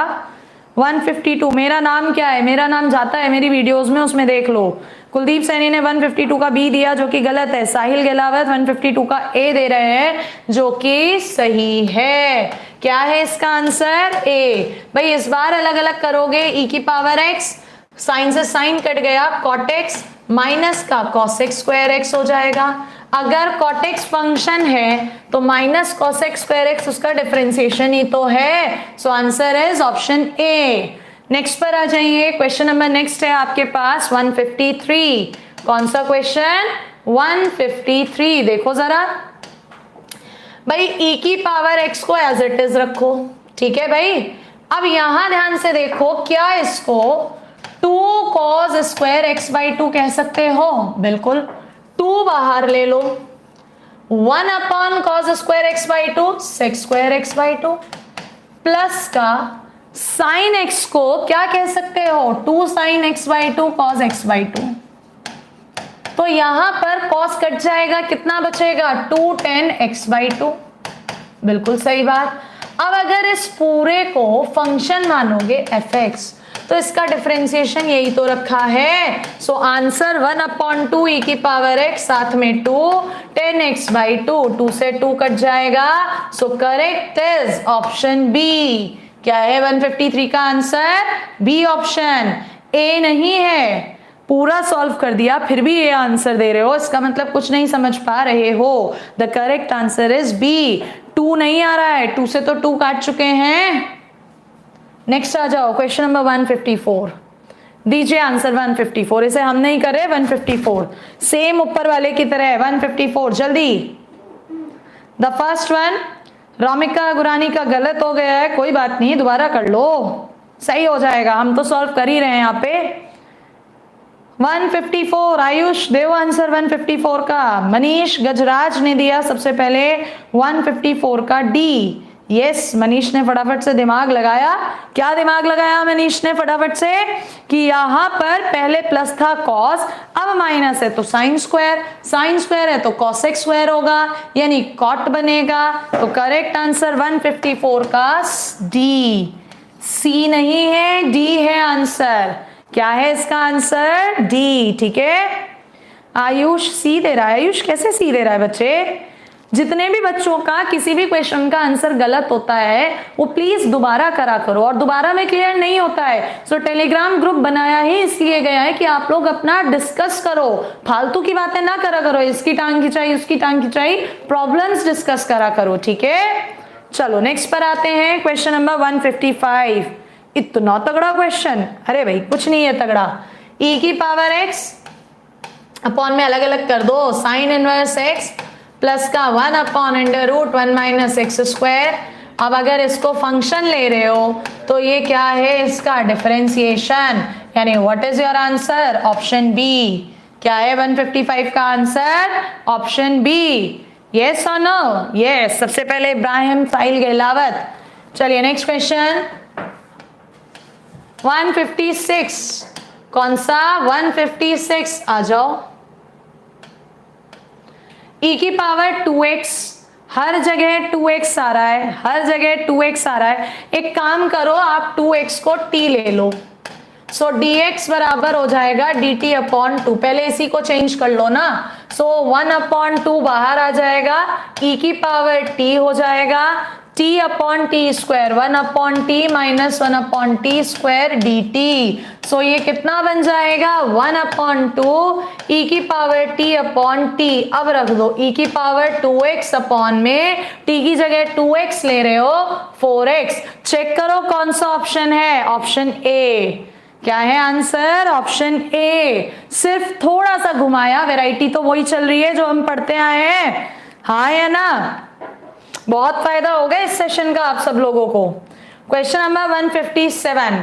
152 मेरा नाम क्या है? मेरा नाम जाता है मेरी वीडियोस में, उसमें देख लो। कुलदीप सैनी ने 152 का बी दिया जो कि गलत है। साहिल गेलावत 152 का ए दे रहे हैं जो कि सही है। क्या है इसका आंसर? ए। भाई इस बार अलग अलग करोगे, ई की पावर एक्स, साइन से साइन कट गया, कॉट एक्स माइनस का कॉसेक स्क्वायर एक्स हो जाएगा। अगर कॉट एक्स फंक्शन है तो माइनस कॉसेक स्क्वायर एक्स उसका डिफरेंशिएशन ही तो है, सो answer is option A. Next पर आ जाइए, क्वेश्चन नंबर नेक्स्ट है आपके पास 153। कौन सा क्वेश्चन? 153। देखो जरा भाई, e की पावर x को एज इट इज रखो, ठीक है भाई। अब यहां ध्यान से देखो, क्या इसको 2 cos स्क्वायर एक्स बाई 2 कह सकते हो? बिल्कुल, 2 बाहर ले लो, 1 upon cos square x by 2 sec square x by 2 plus का साइन एक्स को क्या कह सकते हो? 2 sine x by 2 cos x by 2। तो यहां पर कॉस कट जाएगा, कितना बचेगा? 2 tan x बाई 2। बिल्कुल सही बात। अब अगर इस पूरे को फंक्शन मानोगे fx तो इसका डिफरेंशिएशन यही तो रखा है, सो आंसर 1 अपॉन 2 e की पावर x, साथ में 2 tan x बाई 2, 2 से 2 कट जाएगा, so correct is option B. क्या है 153 का आंसर? B option. ए नहीं है, पूरा सॉल्व कर दिया फिर भी ये आंसर दे रहे हो, इसका मतलब कुछ नहीं समझ पा रहे हो। The correct answer is B. 2 नहीं आ रहा है, 2 से तो 2 काट चुके हैं। नेक्स्ट आ जाओ, क्वेश्चन नंबर 154। दीजिए आंसर 154, इसे हम नहीं करे 154, सेम ऊपर वाले की तरह 154 जल्दी। The first one, Romika Gurani का गलत हो गया है, कोई बात नहीं, दोबारा कर लो, सही हो जाएगा, हम तो सॉल्व कर ही रहे हैं यहाँ पे। 154 आयुष देव आंसर 154 का। मनीष गजराज ने दिया सबसे पहले 154 का डी। यस, मनीष ने फटाफट से दिमाग लगाया। क्या दिमाग लगाया मनीष ने फटाफट से? कि यहाँ पर पहले प्लस था कॉस, अब माइनस है तो साइन स्क्वायर, साइन स्क्वायर है तो कॉसेक स्क्वायर होगा, यानी कॉट बनेगा। तो करेक्ट आंसर 154 का डी। सी नहीं है, डी है आंसर। क्या है इसका आंसर? डी। ठीक है, आयुष सी दे रहा है। आयुष कैसे सी दे रहा है बच्चे? जितने भी बच्चों का किसी भी क्वेश्चन का आंसर गलत होता है वो प्लीज दोबारा करा करो, और दोबारा में क्लियर नहीं होता है सो टेलीग्राम ग्रुप बनाया ही इसलिए गया है कि आप लोग अपना डिस्कस करो, फालतू की बातें ना करा करो, इसकी टांग खिंचाई उसकी टांग खिंचाई, प्रॉब्लम्स डिस्कस करा करो, ठीक है। चलो नेक्स्ट पर आते हैं, क्वेश्चन नंबर 155। इतना तगड़ा क्वेश्चन? अरे भाई कुछ नहीं है तगड़ा। e की पावर x अपॉन में अलग अलग कर दो, साइन इनवर्स x प्लस का 1 upon under root 1 minus x square. अब अगर इसको फंक्शन ले रहे हो तो ये क्या है? इसका डिफरेंशिएशन, यानी what is your answer? Option B. क्या है 155 का आंसर? Option B. यस और नो? यस। सबसे पहले इब्राहिम साहिल गहलावत। चलिए नेक्स्ट क्वेश्चन 156। कौन सा? 156 आ जाओ। e की पावर 2x, हर जगह 2x आ रहा है, हर जगह 2x आ रहा है। एक काम करो, आप 2x को t ले लो, सो dx बराबर हो जाएगा dt अपॉन 2। पहले इसी को चेंज कर लो ना, सो 1/2 बाहर आ जाएगा, e की पावर t हो जाएगा, t upon t square, 1/t minus 1/t square dt। सो ये कितना बन जाएगा? 1/2 e की पावर t अपॉन t। अब रख दो e की पावर 2x अपॉन में t की जगह 2x ले रहे हो 4x। चेक करो कौन सा ऑप्शन है? Option A. क्या है आंसर? Option A. सिर्फ थोड़ा सा घुमाया, वैरायटी तो वही चल रही है जो हम पढ़ते आए हैं, हाँ या ना? बहुत फायदा होगा इस सेशन का आप सब लोगों को। क्वेश्चन नंबर 157,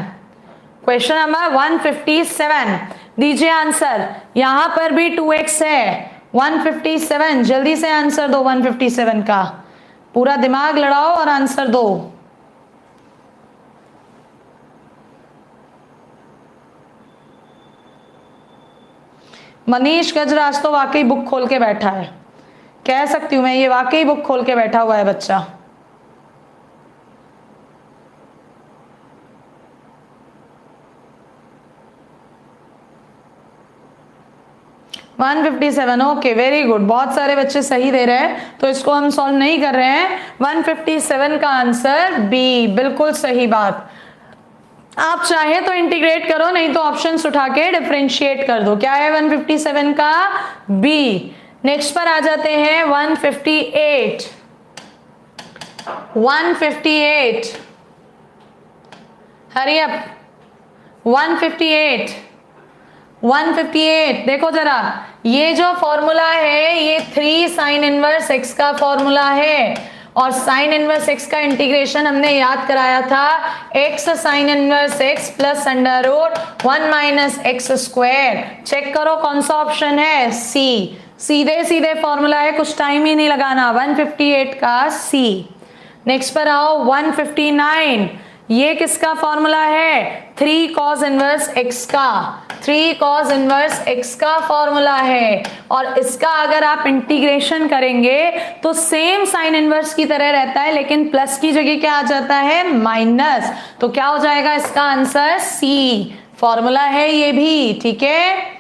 क्वेश्चन नंबर 157 दीजिए आंसर। यहां पर भी 2x है। 157 जल्दी से आंसर दो। 157 का पूरा दिमाग लड़ाओ और आंसर दो। मनीष गजराज तो वाकई बुक खोल के बैठा है, कह सकती हूं मैं, ये वाकई बुक खोल के बैठा हुआ है बच्चा। One 157 okay, very good. बहुत सारे बच्चे सही दे रहे हैं, तो इसको हम सॉल्व नहीं कर रहे हैं। 157 का आंसर बी, बिल्कुल सही बात। आप चाहे तो इंटीग्रेट करो, नहीं तो ऑप्शंस उठा के डिफरेंशिएट कर दो। क्या है 157 का? बी। नेक्स्ट पर आ जाते हैं 158। 158 हरी अप। 158 देखो जरा, ये जो फॉर्मूला है ये 3 साइन इनवर्स x का फॉर्मूला है, और साइन इनवर्स x का इंटीग्रेशन हमने याद कराया था, x sine inverse x plus under root 1 minus x square. Check करो कौन सा ऑप्शन है? सी। सीधे सीधे फॉर्मूला है, कुछ टाइम ही नहीं लगाना। 158 का सी। नेक्स्ट पर आओ 159। ये किसका फॉर्मूला है? 3 cos इनवर्स x का, 3 cos इनवर्स x का फॉर्मूला है। और इसका अगर आप इंटीग्रेशन करेंगे तो सेम साइन इनवर्स की तरह रहता है, लेकिन प्लस की जगह क्या आ जाता है? माइनस। तो क्या हो जाएगा इसका आंसर? सी। फॉर्मूला है ये भी, ठीक है।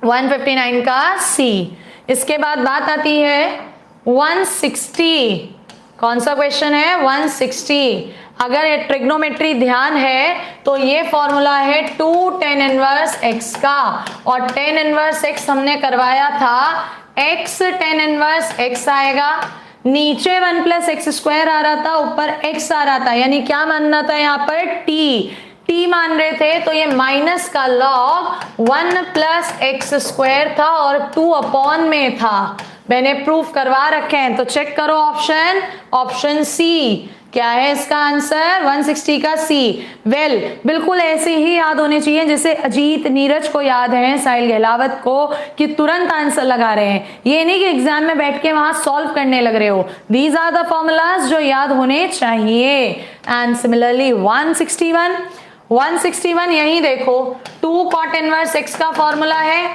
159 का सी। इसके बाद बात आती है 160। कौन सा क्वेश्चन है? 160। अगर ये ट्रिग्नोमेट्री ध्यान है तो ये फॉर्मूला है 2 tan इनवर्स x का, और tan इनवर्स x हमने करवाया था, x tan इनवर्स x आएगा, नीचे 1 प्लस एक्स स्क्वायर आ रहा था, ऊपर x आ रहा था, यानी क्या मानना था यहाँ पर? t मान रहे थे, तो ये माइनस का लॉग 1 प्लस एक्स स्क्वायर था और 2 अपॉन में था। मैंने प्रूफ करवा रखे हैं, तो चेक करो ऑप्शन, ऑप्शन सी। क्या है इसका आंसर? 160 का सी। वेल, बिल्कुल ऐसे ही याद होने चाहिए जैसे अजीत नीरज को याद है, साहिल गहलावत को, कि तुरंत आंसर लगा रहे हैं। ये नहीं कि एग्जाम में बैठ के वहां सॉल्व करने लग रहे हो। दीज आर द फॉर्मूलाज जो याद होने चाहिए। एंड सिमिलरली 161 यही देखो, 2 cot इनवर्स x का फॉर्मूला है।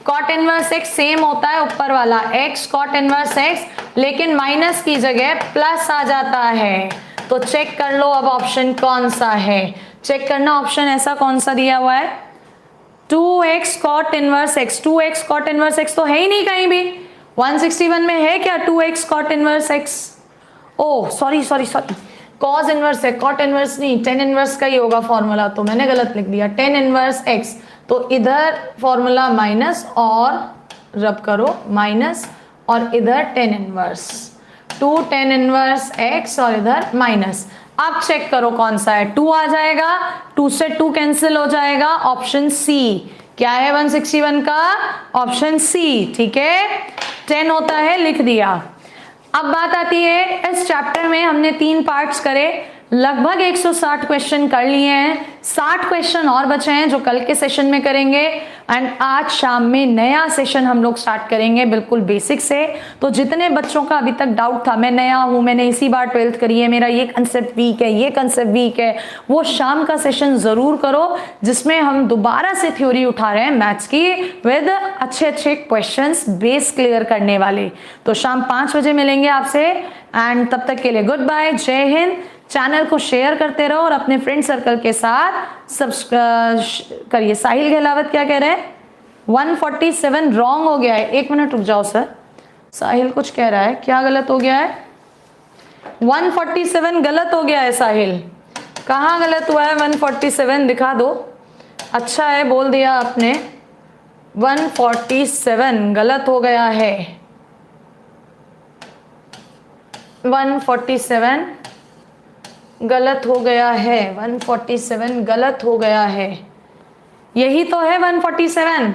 cot इनवर्स x सेम होता है ऊपर वाला x cot इनवर्स x, लेकिन माइनस की जगह प्लस आ जाता है। तो चेक कर लो अब ऑप्शन कौन सा है। चेक करना ऑप्शन ऐसा कौन सा दिया हुआ है? 2x cot inverse x। 2x cot inverse x तो है ही नहीं कहीं भी। 161 में है क्या 2x cot inverse x? Oh sorry, cos inverse है, cot इनवर्स नहीं, tan इनवर्स का ही होगा फॉर्मूला, तो मैंने गलत लिख दिया। tan इनवर्स x, तो इधर फॉर्मूला माइनस और रब करो माइनस, और इधर tan inverse 2 tan inverse x और इधर माइनस। अब चेक करो कौन सा है? 2 आ जाएगा, 2 से 2 कैंसिल हो जाएगा, ऑप्शन सी। क्या है 161 का? ऑप्शन सी, ठीक है। 10 होता है, लिख दिया। अब बात आती है, इस चैप्टर में हमने 3 पार्ट्स करे। लगभग 160 क्वेश्चन कर लिए हैं, 60 क्वेश्चन और बचे हैं जो कल के सेशन में करेंगे। एंड आज शाम में नया सेशन हम लोग स्टार्ट करेंगे बिल्कुल बेसिक से। तो जितने बच्चों का अभी तक डाउट था, मैं नया हूं, मैंने इसी बार 12th करी है, मेरा ये कंसेप्ट वीक है, ये कंसेप्ट वीक है, वो शाम का सेशन जरूर करो जिसमें हम दोबारा से थ्योरी उठा रहे हैं मैथ्स की विद अच्छे अच्छे क्वेश्चंस बेस क्लियर करने वाले। तो शाम 5 बजे मिलेंगे आपसे। एंड तब तक के लिए गुड बाय, जय हिंद। चैनल को शेयर करते रहो और अपने फ्रेंड सर्कल के साथ सब्सक्राइब करिए। साहिल गहलावत क्या कह रहे हैं? 147 रॉन्ग हो गया है। 1 मिनट रुक जाओ सर, साहिल कुछ कह रहा है, क्या गलत हो गया है? 147 गलत हो गया है साहिल, कहाँ गलत हुआ है? 147 दिखा दो। अच्छा है बोल दिया आपने, 147 गलत हो गया है। 147 गलत हो गया है, 147 गलत हो गया है, यही तो है 147,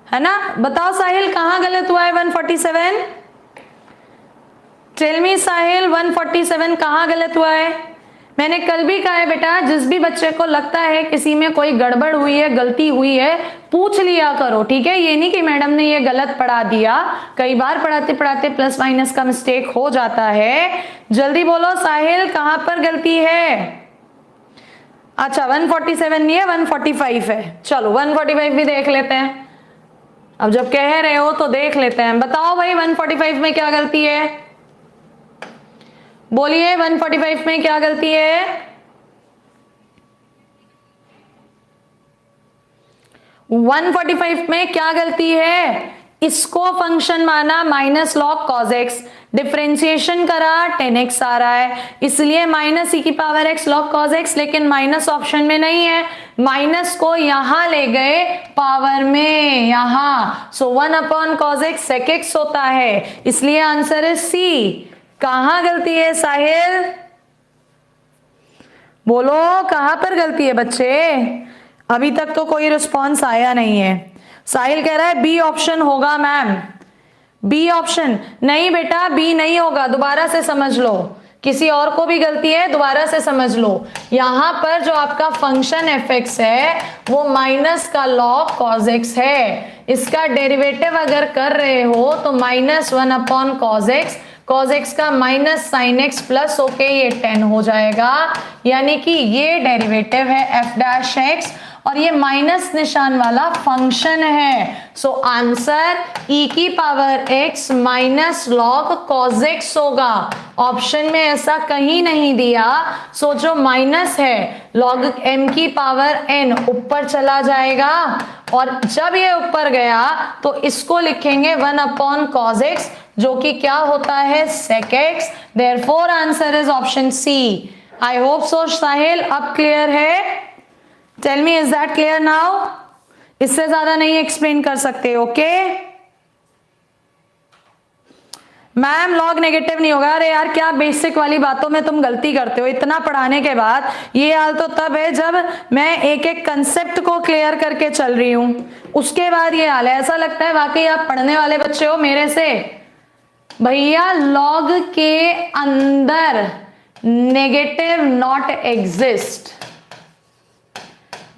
है ना? बताओ साहिल कहाँ गलत हुआ है 147? टेल मी साहिल, 147 कहाँ गलत हुआ है? मैंने कल भी कहा है बेटा, जिस भी बच्चे को लगता है किसी में कोई गड़बड़ हुई है, गलती हुई है, पूछ लिया करो, ठीक है? ये नहीं कि मैडम ने ये गलत पढ़ा दिया, कई बार पढ़ाते पढ़ाते प्लस माइनस का मिस्टेक हो जाता है। जल्दी बोलो साहिल कहां पर गलती है? अच्छा 147 नहीं है, 145 है। चलो 145 भी देख लेते हैं, अब जब कह रहे हो तो देख लेते हैं। बताओ भाई 145 में क्या गलती है? बोलिए 145 में क्या गलती है? 145 में क्या गलती है? इसको फंक्शन माना minus log cos x, differentiation करा 10x आ रहा है, इसलिए माइनस ई की power x log cos x, लेकिन माइनस ऑप्शन में नहीं है, माइनस को यहां ले गए पावर में, यहां। सो 1 upon cos x sec x होता है, इसलिए आंसर है सी। कहां गलती है साहिल? बोलो कहां पर गलती है बच्चे? अभी तक तो कोई रिस्पॉन्स आया नहीं है। साहिल कह रहा है बी ऑप्शन होगा मैम। बी ऑप्शन नहीं बेटा, बी नहीं होगा, दोबारा से समझ लो, किसी और को भी गलती है, दोबारा से समझ लो। यहां पर जो आपका फंक्शन एफ एक्स है वो माइनस का लॉग कॉज एक्स है, इसका डेरिवेटिव अगर कर रहे हो तो minus 1 upon cos x, cos x का माइनस साइन एक्स प्लस होके ये 10 हो जाएगा, यानी कि ये डेरिवेटिव है एफ डैश एक्स और ये माइनस निशान वाला फंक्शन है। सो आंसर e की power x minus log cos x होगा। ऑप्शन में ऐसा कहीं नहीं दिया। सो जो माइनस है लॉग m की पावर n ऊपर चला जाएगा और जब ये ऊपर गया तो इसको लिखेंगे 1 अपॉन कॉज एक्स, जो कि क्या होता है sec x। Therefore answer is option C. I hope so Sahil, अब क्लियर है? Tell me is that clear now? इससे ज्यादा नहीं एक्सप्लेन कर सकते, ओके? मैम लॉग नेगेटिव नहीं होगा। अरे यार क्या बेसिक वाली बातों में तुम गलती करते हो, इतना पढ़ाने के बाद। ये हाल तो तब है जब मैं एक एक कंसेप्ट को क्लियर करके चल रही हूं, उसके बाद ये हाल है। ऐसा लगता है वाकई आप पढ़ने वाले बच्चे हो मेरे से। भैया लॉग के अंदर negative not exist,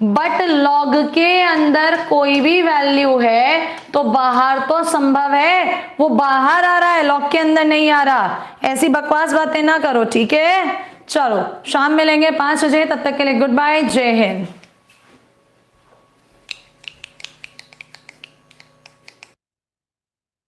but log के अंदर कोई भी वैल्यू है तो बाहर तो संभव है, वो बाहर आ रहा है, लॉग के अंदर नहीं आ रहा। ऐसी बकवास बातें ना करो, ठीक है? चलो शाम मिलेंगे 5 बजे, तब तक के लिए गुड बाय, जय हिंद।